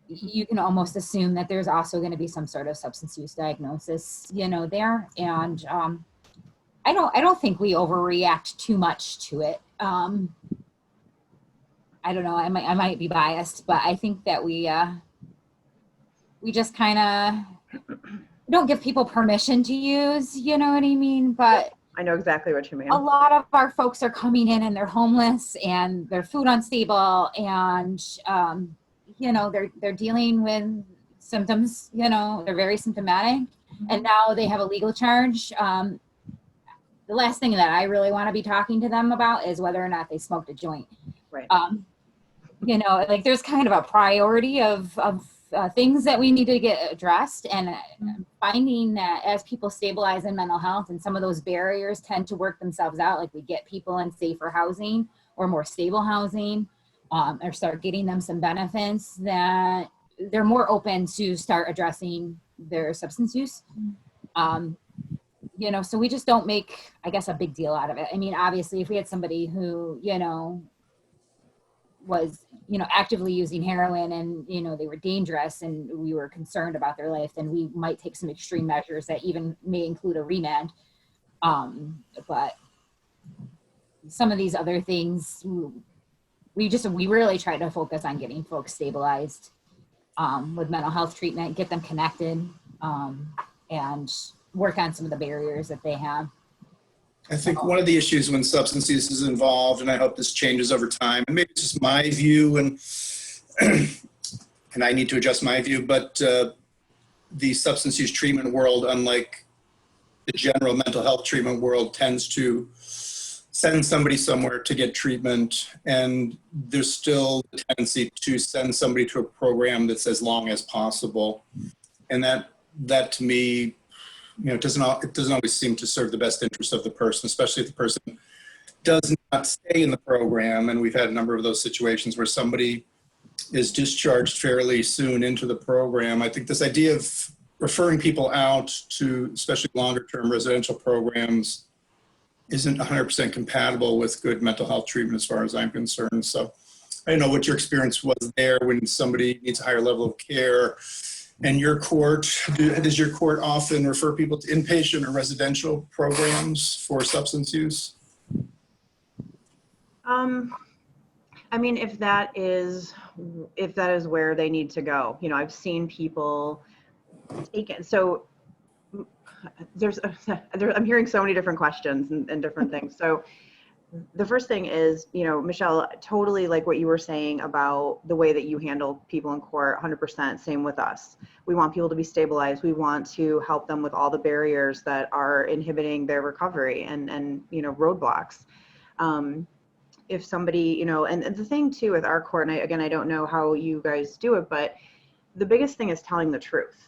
You can almost assume that there's also going to be some sort of substance use diagnosis, you know, there. And I don't think we overreact too much to it. I don't know. I might be biased, but I think that we just kind of don't give people permission to use. You know what I mean? But I know exactly what you mean. a lot of our folks are coming in and they're homeless and they're food unstable, and you know, they're dealing with symptoms. You know, they're very symptomatic, and now they have a legal charge. The last thing that I really want to be talking to them about is whether or not they smoked a joint. Right. You know, like there's kind of a priority of things that we need to get addressed, and finding that as people stabilize in mental health, and some of those barriers tend to work themselves out, like we get people in safer housing or more stable housing, or start getting them some benefits, that they're more open to start addressing their substance use. You know, so we just don't make, I guess, a big deal out of it. I mean, obviously, if we had somebody who, you know, was, you know, actively using heroin, and, you know, they were dangerous and we were concerned about their life, then we might take some extreme measures that even may include a remand. But some of these other things, we really try to focus on getting folks stabilized with mental health treatment, get them connected, and work on some of the barriers that they have. I think one of the issues when substance use is involved, and I hope this changes over time, and maybe it's just my view, and and I need to adjust my view, but the substance use treatment world, unlike the general mental health treatment world, tends to send somebody somewhere to get treatment, and there's still the tendency to send somebody to a program that's as long as possible. And that to me, you know, it doesn't always seem to serve the best interest of the person, especially if the person does not stay in the program. And we've had a number of those situations where somebody is discharged fairly soon into the program. I think this idea of referring people out to especially longer term residential programs isn't 100% compatible with good mental health treatment as far as I'm concerned. So I don't know what your experience was there when somebody needs a higher level of care. And your court, does your court often refer people to inpatient or residential programs for substance use? I mean, if that is where they need to go, you know, I've seen people take it. So I'm hearing so many different questions and different things. So the first thing is, Michelle, totally like what you were saying about the way that you handle people in court, 100%, same with us. We want people to be stabilized. We want to help them with all the barriers that are inhibiting their recovery and roadblocks. If somebody, and the thing too with our court, and I don't know how you guys do it, but the biggest thing is telling the truth,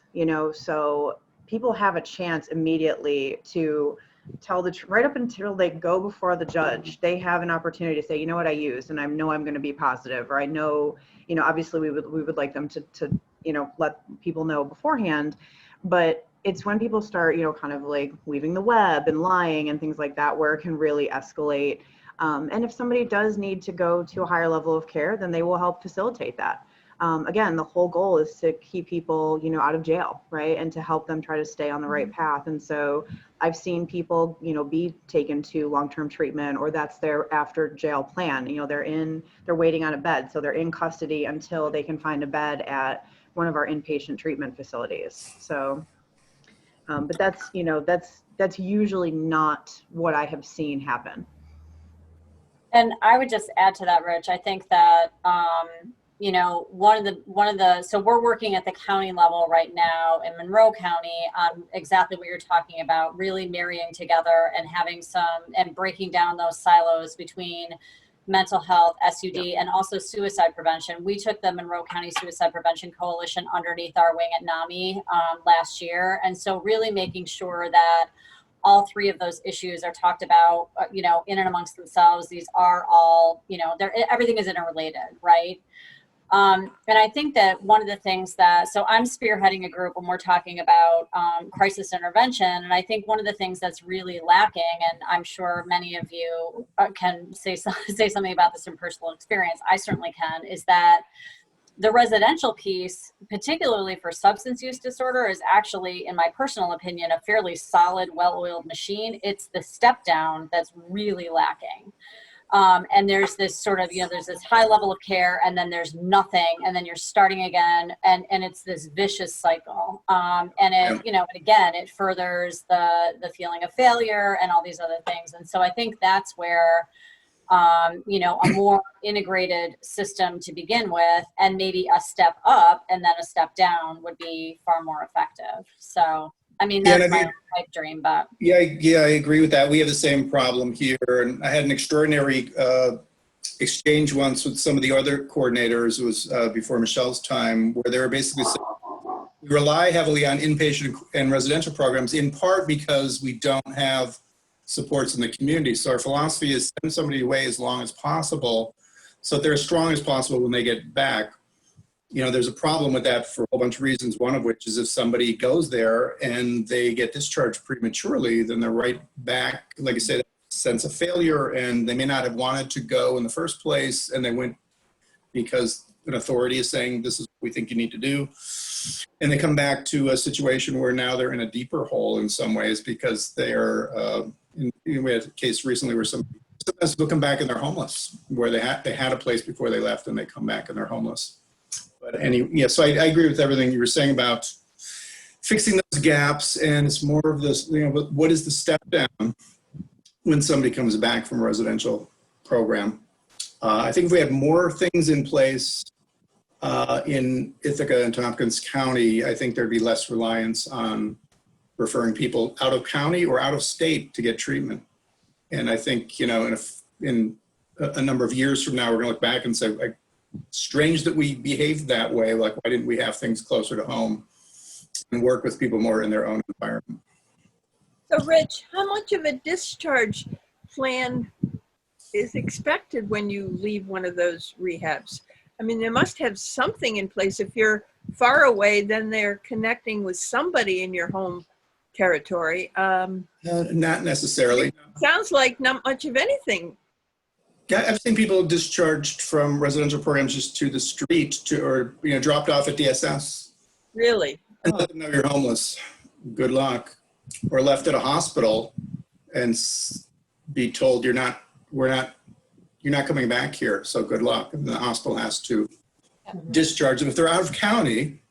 so people have a chance immediately to tell the truth right up until they go before the judge. They have an opportunity to say, you know what, I used, and I know I'm going to be positive, or I know, obviously we would like them to let people know beforehand, but it's when people start, kind of like weaving the web and lying and things like that, where it can really escalate. And if somebody does need to go to a higher level of care, then they will help facilitate that. Again, the whole goal is to keep people, out of jail, right? And to help them try to stay on the right path. And so I've seen people, be taken to long-term treatment, or that's their after jail plan. They're waiting on a bed. So they're in custody until they can find a bed at one of our inpatient treatment facilities. So, but that's usually not what I have seen happen. And I would just add to that, Rich. I think that, so we're working at the county level right now in Monroe County on exactly what you're talking about, really marrying together and having and breaking down those silos between mental health, SUD, and also suicide prevention. We took the Monroe County Suicide Prevention Coalition underneath our wing at NAMI last year. And so really making sure that all three of those issues are talked about, in and amongst themselves. These are all, everything is interrelated, right? And I think that one of the things so I'm spearheading a group when we're talking about crisis intervention. And I think one of the things that's really lacking, and I'm sure many of you can say something about this in personal experience, I certainly can, is that the residential piece, particularly for substance use disorder, is actually, in my personal opinion, a fairly solid, well-oiled machine. It's the step down that's really lacking. And there's this sort of, there's this high level of care, and then there's nothing, and then you're starting again, and it's this vicious cycle. And it, and again, it furthers the feeling of failure and all these other things. And so I think that's where, a more integrated system to begin with, and maybe a step up and then a step down would be far more effective. So, I mean, that's my pipe dream, but. Yeah, I agree with that. We have the same problem here. And I had an extraordinary exchange once with some of the other coordinators. It was before Michelle's time, where they were basically saying, we rely heavily on inpatient and residential programs, in part because we don't have supports in the community. So our philosophy is send somebody away as long as possible, so that they're as strong as possible when they get back. There's a problem with that for a whole bunch of reasons, one of which is if somebody goes there and they get discharged prematurely, then they're right back, like I said, sense of failure, and they may not have wanted to go in the first place, and they went because an authority is saying this is what we think you need to do. And they come back to a situation where now they're in a deeper hole in some ways, because they are, we had a case recently where sometimes they'll come back and they're homeless, where they had a place before they left and they come back and they're homeless. But so I agree with everything you were saying about fixing those gaps, and it's more of this, what is the step down when somebody comes back from a residential program? I think if we had more things in place in Ithaca and Tompkins County, I think there'd be less reliance on referring people out of county or out of state to get treatment. And I think, in a number of years from now, we're gonna look back and say, like, strange that we behaved that way. Like, why didn't we have things closer to home and work with people more in their own environment? So Rich, how much of a discharge plan is expected when you leave one of those rehabs? I mean, they must have something in place. If you're far away, then they're connecting with somebody in your home territory. Not necessarily. Sounds like not much of anything. Yeah, I've seen people discharged from residential programs just to the street, or dropped off at DSS. Really? And let them know you're homeless. Good luck. Or left at a hospital and be told you're not coming back here, so good luck. And the hospital has to discharge them. If they're out of county,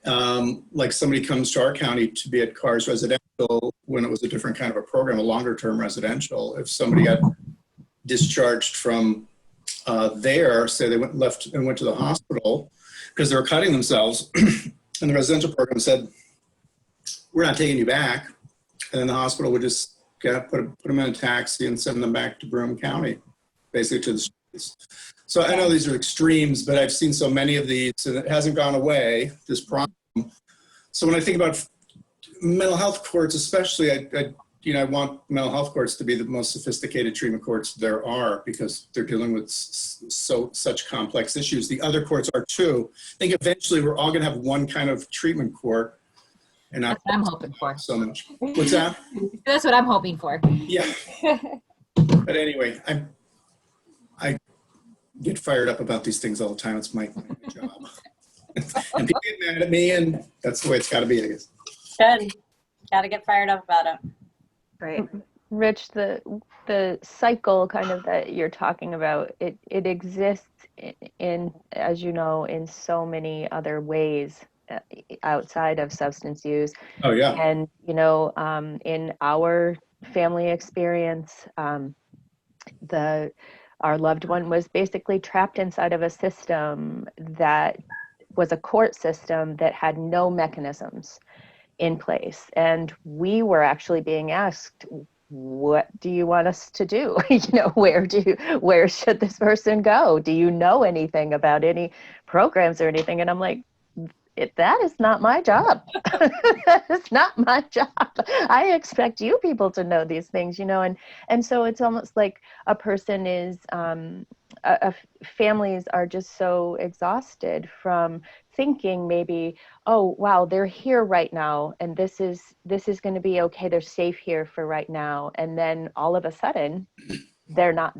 like somebody comes to our county to be at CARS residential when it was a different kind of a program, a longer term residential. If somebody got discharged from there, say they went to the hospital because they were cutting themselves, and the residential program said, "We're not taking you back," and then the hospital would just put them in a taxi and send them back to Broome County, basically to the streets. So I know these are extremes, but I've seen so many of these, and it hasn't gone away, this problem. So when I think about mental health courts, especially, I want mental health courts to be the most sophisticated treatment courts there are, because they're dealing with such complex issues. The other courts are too. I think eventually we're all going to have one kind of treatment court. And That's what I'm hoping for. So much. What's that? That's what I'm hoping for. Yeah. But anyway, I get fired up about these things all the time. It's my job. And people get mad at me, and that's the way it's got to be, I guess. Good. Got to get fired up about it. Right. Rich, the cycle kind of that you're talking about, it exists in, as you know, in so many other ways outside of substance use. Oh, yeah. And, in our family experience, our loved one was basically trapped inside of a system that was a court system that had no mechanisms in place. And we were actually being asked, what do you want us to do? Where should this person go? Do you know anything about any programs or anything? And I'm like, that is not my job. That is not my job. I expect you people to know these things, and so it's almost like a person is, families are just so exhausted from thinking maybe, oh, wow, they're here right now, and this is going to be okay. They're safe here for right now. And then all of a sudden, they're not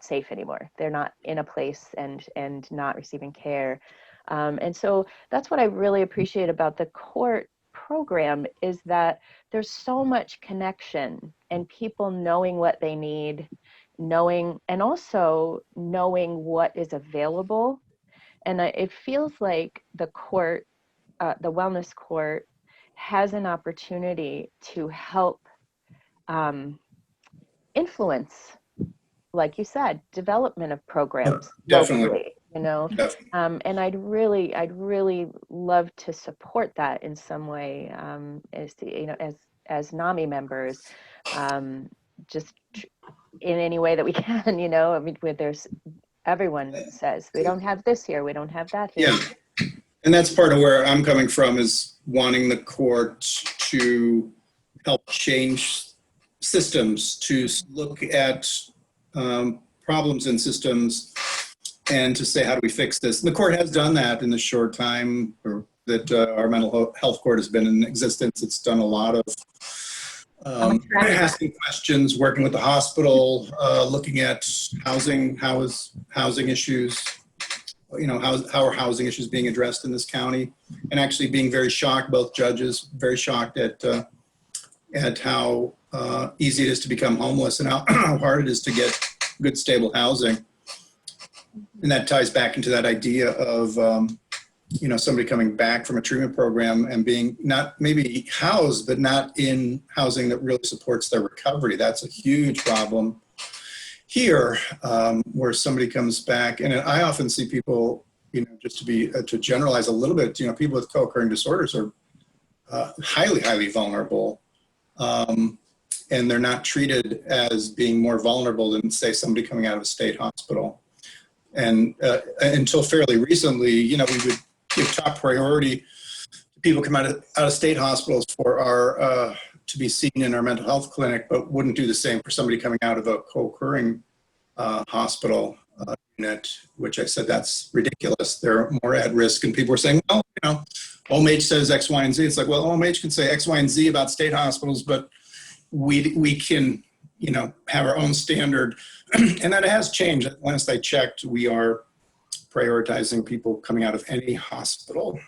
safe anymore. They're not in a place and not receiving care. And so that's what I really appreciate about the court program, is that there's so much connection and people knowing what they need, and also knowing what is available. And it feels like the court, the wellness court, has an opportunity to help influence, like you said, development of programs locally. Definitely. And I'd really love to support that in some way, as NAMI members, just in any way that we can. Where there's, everyone says we don't have this here, we don't have that here. Yeah, and that's part of where I'm coming from, is wanting the court to help change systems, to look at problems in systems, and to say, how do we fix this? And the court has done that in the short time that our mental health court has been in existence. It's done a lot of asking questions, working with the hospital, looking at housing, housing issues, how are housing issues being addressed in this county, and actually being very shocked, both judges, very shocked at how easy it is to become homeless and how hard it is to get good, stable housing. And that ties back into that idea of, somebody coming back from a treatment program and being not maybe housed, but not in housing that really supports their recovery. That's a huge problem here, where somebody comes back. And I often see people, just to generalize a little bit, people with co-occurring disorders are highly, highly vulnerable. And they're not treated as being more vulnerable than, say, somebody coming out of a state hospital. And until fairly recently, we would give top priority to people come out of state hospitals for our to be seen in our mental health clinic, but wouldn't do the same for somebody coming out of a co-occurring hospital unit, which I said that's ridiculous. They're more at risk, and people were saying, well, OMH says X, Y, and Z. It's like, well, OMH can say X, Y, and Z about state hospitals, but we can have our own standard. And that has changed. Last I checked, we are prioritizing people coming out of any hospital.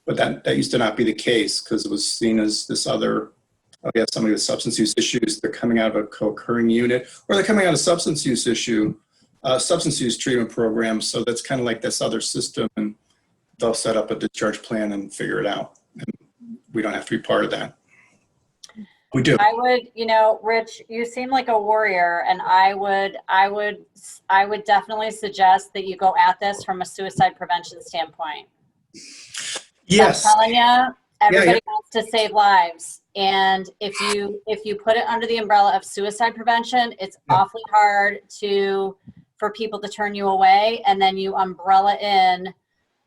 But that used to not be the case, because it was seen as this other, somebody with substance use issues, they're coming out of a co-occurring unit, or they're coming out of substance use treatment program. So that's kind of like this other system, and they'll set up a discharge plan and figure it out. And we don't have to be part of that. We do. I would, Rich, you seem like a warrior, and I would definitely suggest that you go at this from a suicide prevention standpoint. Yes. I'm telling you, everybody Yeah. wants to save lives, and if you put it under the umbrella of suicide prevention, it's awfully hard for people to turn you away, and then you umbrella in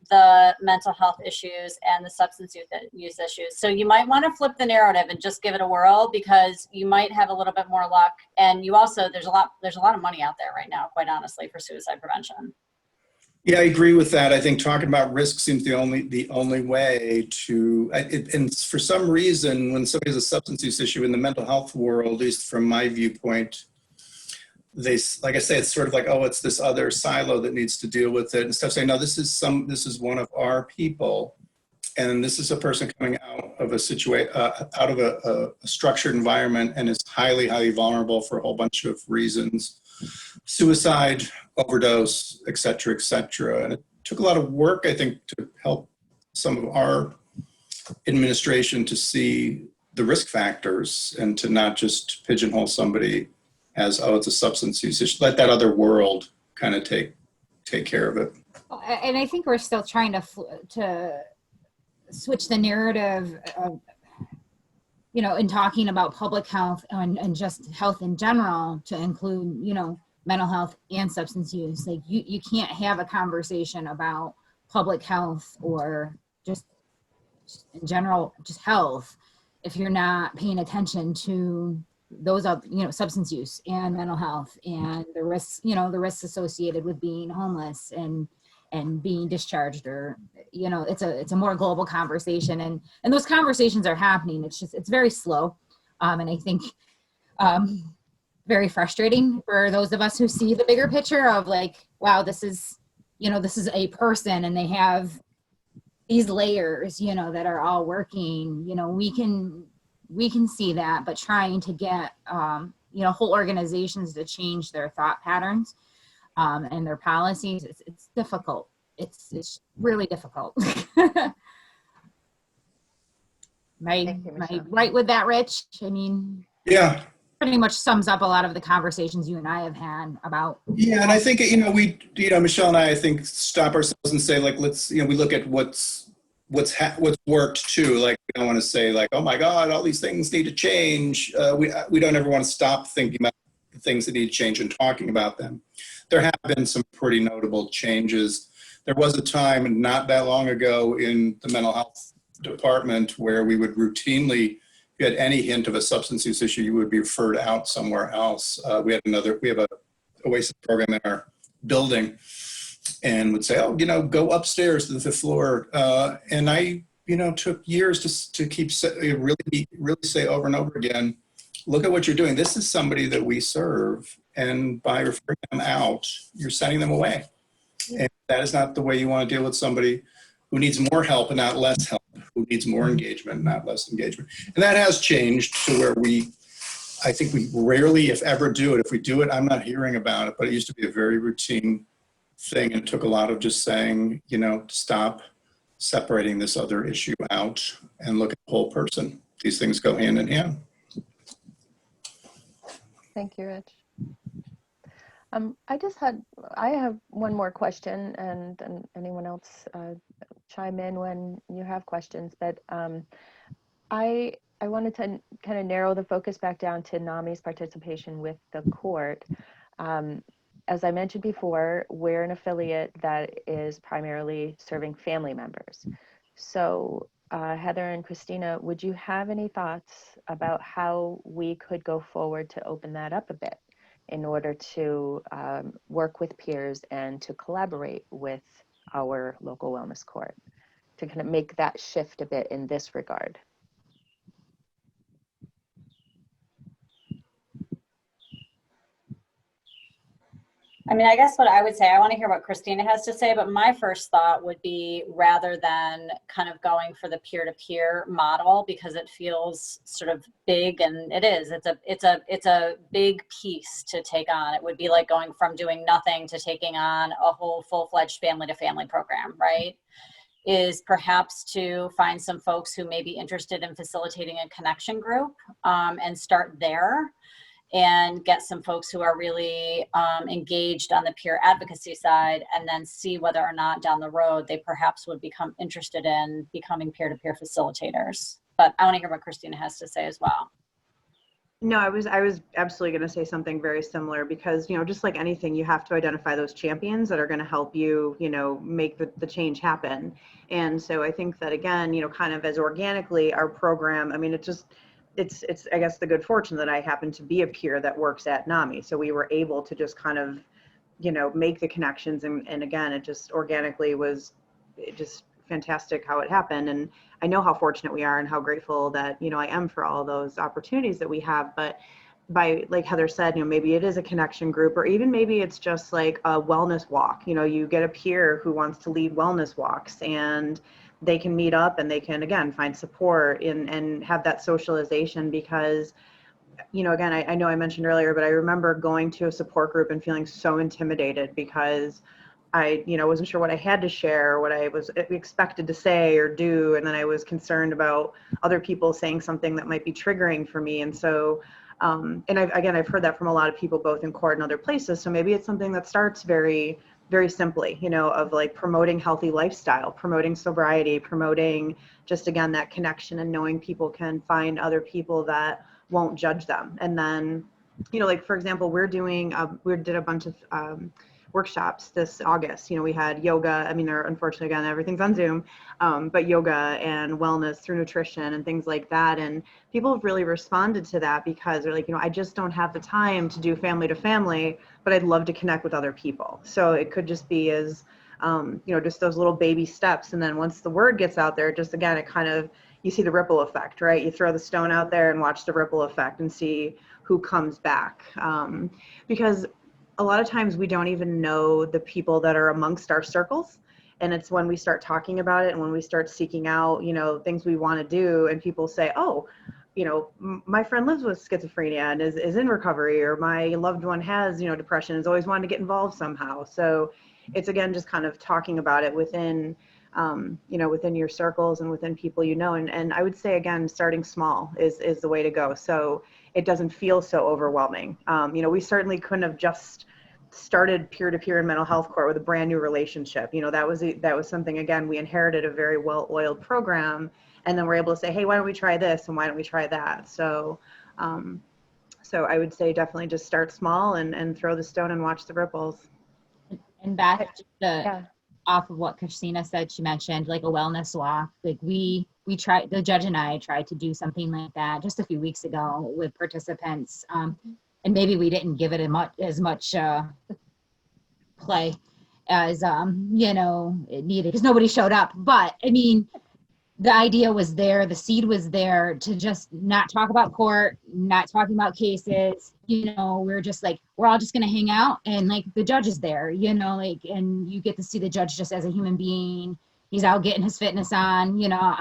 the mental health issues and the substance use issues. So you might want to flip the narrative and just give it a whirl, because you might have a little bit more luck. And you also, there's a lot of money out there right now, quite honestly, for suicide prevention. Yeah, I agree with that. I think talking about risk seems the only way to, and for some reason, when somebody has a substance use issue in the mental health world, at least from my viewpoint, like I say, it's sort of like, oh, it's this other silo that needs to deal with it, instead of saying, no, this is one of our people, and this is a person coming out of a structured environment and is highly, highly vulnerable for a whole bunch of reasons, suicide, overdose, et cetera, et cetera. And it took a lot of work, I think, to help some of our administration to see the risk factors and to not just pigeonhole somebody as, oh, it's a substance use issue. Let that other world kind of take care of it. And I think we're still trying to switch the narrative of, in talking about public health and just health in general, to include, mental health and substance use. Like you can't have a conversation about public health or just in general, just health, if you're not paying attention to those are, substance use and mental health and the risks, the risks associated with being homeless and being discharged, or, it's a more global conversation, and those conversations are happening. It's very slow. And I think, very frustrating for those of us who see the bigger picture of like, wow, this is a person and they have these layers, that are all working. We can see that, but trying to get, whole organizations to change their thought patterns and their policies, it's difficult. It's really difficult. Am I right with that, Rich? I mean, yeah, pretty much sums up a lot of the conversations you and I have had about. Yeah, and I think, Michelle and I think, stop ourselves and say, like, let's, we look at what's worked too. Like, we don't want to say like, oh my God, all these things need to change. We don't ever want to stop thinking about the things that need to change and talking about them. There have been some pretty notable changes. There was a time not that long ago in the mental health department where we would routinely, if you had any hint of a substance use issue, you would be referred out somewhere else. We have a OASIS program in our building, and would say, oh, go upstairs to the 5th floor. And I, took years to keep really say over and over again, look at what you're doing. This is somebody that we serve. And by referring them out, you're sending them away. And that is not the way you want to deal with somebody who needs more help and not less help, who needs more engagement, not less engagement. And that has changed to where I think we rarely, if ever, do it. If we do it, I'm not hearing about it, but it used to be a very routine thing, and it took a lot of just saying, stop separating this other issue out and look at the whole person. These things go hand in hand. Thank you, Rich. I have one more question, and anyone else chime in when you have questions, but I wanted to kind of narrow the focus back down to NAMI's participation with the court. As I mentioned before, we're an affiliate that is primarily serving family members. So Heather and Christina, would you have any thoughts about how we could go forward to open that up a bit in order to work with peers and to collaborate with our local wellness court to kind of make that shift a bit in this regard? I mean, I guess what I would say, I want to hear what Christina has to say, but my first thought would be, rather than kind of going for the peer-to-peer model, because it feels sort of big, and it's a big piece to take on. It would be like going from doing nothing to taking on a whole full-fledged family-to-family program, right? is perhaps to find some folks who may be interested in facilitating a connection group, and start there, and get some folks who are really engaged on the peer advocacy side, and then see whether or not down the road they perhaps would become interested in becoming peer-to-peer facilitators. But I want to hear what Christina has to say as well. No, I was absolutely going to say something very similar, because, you know, just like anything, you have to identify those champions that are going to help you, you know, make the change happen. And so I think that, again, you know, kind of as organically our program, I mean, it's I guess the good fortune that I happen to be a peer that works at NAMI. So we were able to just kind of, you know, make the connections. And again, it just organically was just fantastic how it happened. And I know how fortunate we are and how grateful that, you know, I am for all those opportunities that we have. But by, like Heather said, you know, maybe it is a connection group, or even maybe it's just like a wellness walk. You know, you get a peer who wants to lead wellness walks, and they can meet up and they can, again, find support and have that socialization. Because, you know, again, I know I mentioned earlier, but I remember going to a support group and feeling so intimidated because I, you know, wasn't sure what I had to share, what I was expected to say or do. And then I was concerned about other people saying something that might be triggering for me. And so, and I've heard that from a lot of people, both in court and other places. So maybe it's something that starts very, very simply, you know, of like promoting healthy lifestyle, promoting sobriety, promoting just, again, that connection, and knowing people can find other people that won't judge them. And then, you know, like, for example, we did a bunch of workshops this August. You know, we had yoga. I mean, unfortunately, again, everything's on Zoom, but yoga and wellness through nutrition and things like that. And people have really responded to that, because they're like, you know, I just don't have the time to do family to family, but I'd love to connect with other people. So it could just be as, you know, just those little baby steps. And then once the word gets out there, just, again, it kind of, you see the ripple effect, right? You throw the stone out there and watch the ripple effect and see who comes back. Because a lot of times we don't even know the people that are amongst our circles. And it's when we start talking about it and when we start seeking out, you know, things we want to do, and people say, oh, you know, my friend lives with schizophrenia and is in recovery, or my loved one has, you know, depression, has always wanted to get involved somehow. So it's, again, just kind of talking about it within, you know, within your circles and within people, you know, and I would say, again, starting small is the way to go. So it doesn't feel so overwhelming. You know, we certainly couldn't have just started peer-to-peer in mental health court with a brand new relationship. You know, that was something, again, we inherited a very well-oiled program, and then we're able to say, hey, why don't we try this and why don't we try that? So so I would say definitely just start small and throw the stone and watch the ripples. And Beth, Yeah. off of what Christina said, she mentioned like a wellness walk. Like we tried, the judge and I tried to do something like that just a few weeks ago with participants. And maybe we didn't give it as much play as you know, it needed, because nobody showed up. But I mean, the idea was there, the seed was there to just not talk about court, not talking about cases. You know, we're just like, we're all just gonna hang out, and like the judge is there, you know, like, and you get to see the judge just as a human being. He's out getting his fitness on, you know.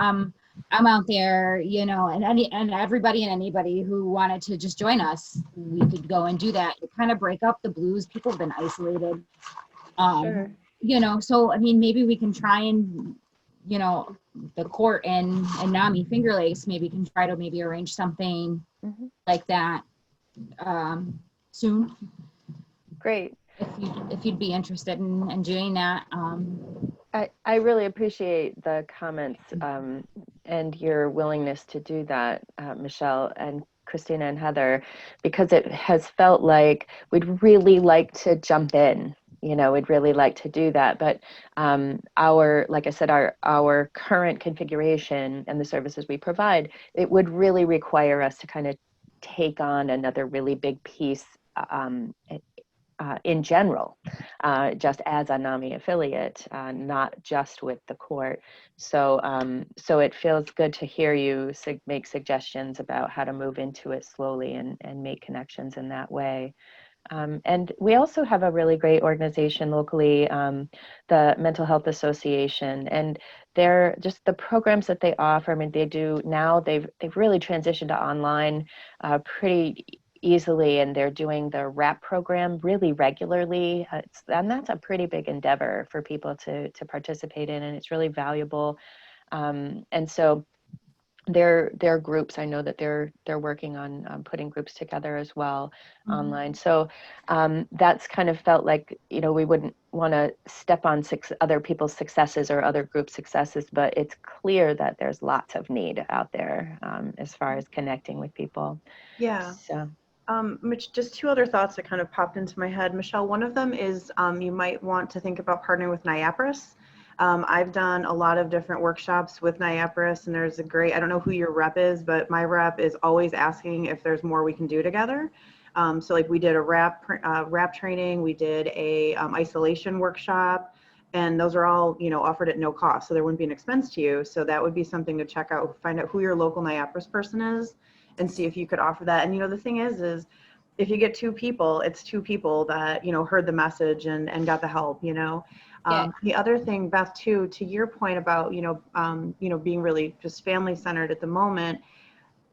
I'm out there, you know, and everybody and anybody who wanted to just join us, we could go and do that. It kind of break up the blues. People have been isolated. Sure. You know, so I mean, maybe we can try and, you know, the court and NAMI Finger Lakes maybe can try to maybe arrange something like that soon. Great. If you'd be interested in doing that. I really appreciate the comments and your willingness to do that, Michelle and Christina and Heather, because it has felt like we'd really like to jump in. You know, we'd really like to do that, but like I said, our current configuration and the services we provide, it would really require us to kind of take on another really big piece in general, just as a NAMI affiliate, not just with the court. So it feels good to hear you make suggestions about how to move into it slowly and make connections in that way. And we also have a really great organization locally, the Mental Health Association, and they're just the programs that they offer. I mean, they do now, they've really transitioned to online pretty easily, and they're doing the RAP program really regularly. And that's a pretty big endeavor for people to participate in, and it's really valuable. And so their groups, I know that they're working on putting groups together as well online. So that's kind of felt like, we wouldn't want to step on other people's successes or other group successes, but it's clear that there's lots of need out there as far as connecting with people. Yeah. So. Mitch, just two other thoughts that kind of popped into my head. Michelle, one of them is you might want to think about partnering with NIAPRIS. I've done a lot of different workshops with NIAPRIS, and there's I don't know who your rep is, but my rep is always asking if there's more we can do together. So like we did a RAP training, we did a isolation workshop, and those are all, offered at no cost. So there wouldn't be an expense to you. So that would be something to check out, find out who your local NIAPRIS person is and see if you could offer that. And, the thing is if you get two people, it's two people that, heard the message and got the help, Yeah. The other thing, Beth, too, to your point about, being really just family centered at the moment,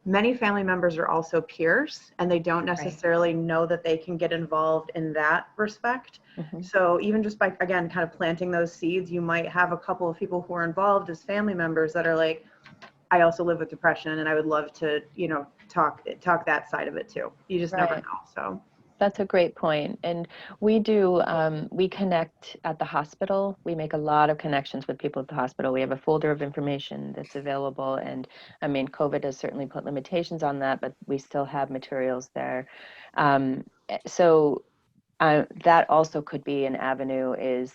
many family members are also peers, and they don't necessarily know that they can get involved in that respect. So even just by, again, kind of planting those seeds, you might have a couple of people who are involved as family members that are like, I also live with depression, and I would love to, talk that side of it too. You just never know. So that's a great point. And we do, we connect at the hospital. We make a lot of connections with people at the hospital. We have a folder of information that's available. And I mean, COVID has certainly put limitations on that, but we still have materials there. So that also could be an avenue, is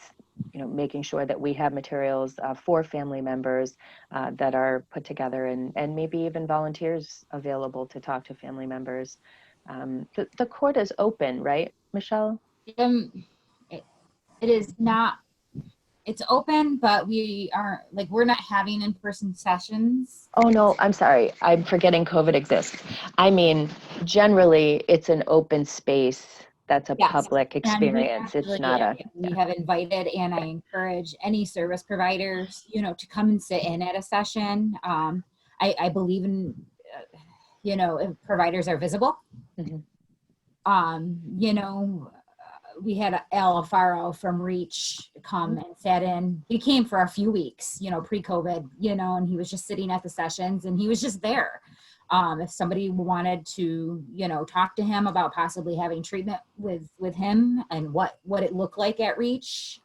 making sure that we have materials for family members that are put together, and maybe even volunteers available to talk to family members. The court is open, right, Michelle? It is not. It's open, but we're not having in-person sessions. Oh no, I'm sorry. I'm forgetting COVID exists. I mean, generally, it's an open space. That's a public experience. It's not we have invited, and I encourage any service providers, to come and sit in at a session. I believe in, if providers are visible. We had Al Alfaro from Reach come and sat in. He came for a few weeks, pre-COVID, and he was just sitting at the sessions, and he was just there. If somebody wanted to, talk to him about possibly having treatment with him and what it looked like at Reach,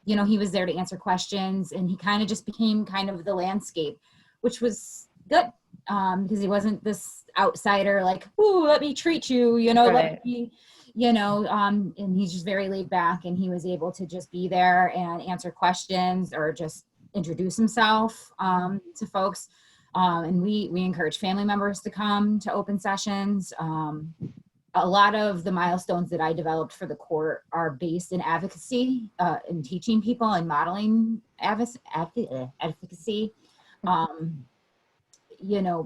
he was there to answer questions, and he kind of just became kind of the landscape, which was good, because he wasn't this outsider like, ooh, let me treat you, let me, and he's just very laid back, and he was able to just be there and answer questions or just introduce himself to folks. And we encourage family members to come to open sessions. A lot of the milestones that I developed for the court are based in advocacy, and teaching people and modeling advocacy.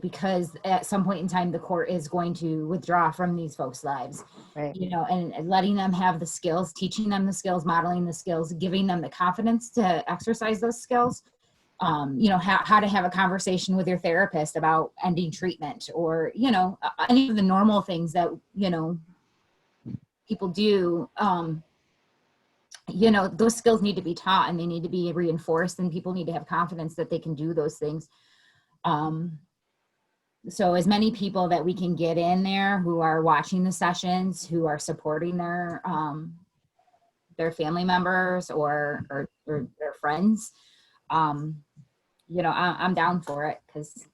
Because at some point in time, the court is going to withdraw from these folks' lives, and letting them have the skills, teaching them the skills, modeling the skills, giving them the confidence to exercise those skills. How to have a conversation with your therapist about ending treatment, or, any of the normal things that, people do. Those skills need to be taught, and they need to be reinforced, and people need to have confidence that they can do those things. So as many people that we can get in there who are watching the sessions, who are supporting their family members or their friends, I'm down for it, because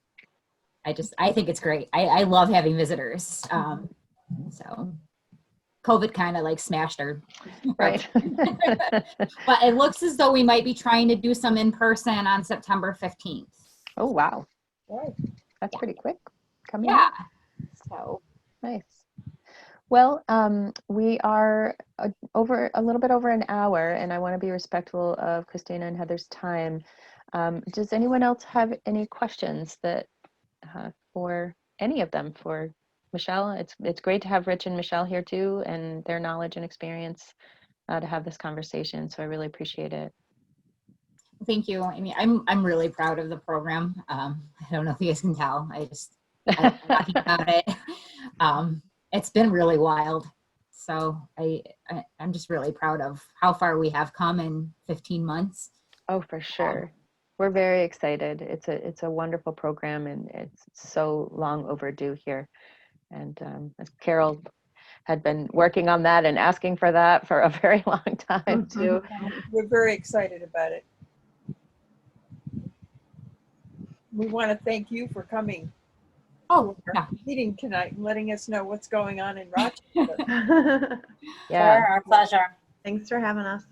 I think it's great. I love having visitors. So COVID kind of like smashed her. Right. But it looks as though we might be trying to do some in person on September 15th. Oh, wow. That's pretty quick. Coming Yeah. up. So nice. Well, we are over a little bit over an hour, and I want to be respectful of Christina and Heather's time. Does anyone else have any questions that for any of them for Michelle? It's great to have Rich and Michelle here too, and their knowledge and experience to have this conversation. So I really appreciate it. Thank you. I mean, I'm really proud of the program. I don't know if you guys can tell. I'm talking about it. it's been really wild. So I'm just really proud of how far we have come in 15 months. Oh, for sure. We're very excited. It's a wonderful program, and it's so long overdue here. And as Carol had been working on that and asking for that for a very long time too. We're very excited about it. We want to thank you for coming Oh, to yeah. our meeting tonight and letting us know what's going on in Rochester. Yeah. Sure, our pleasure. Thanks for having us.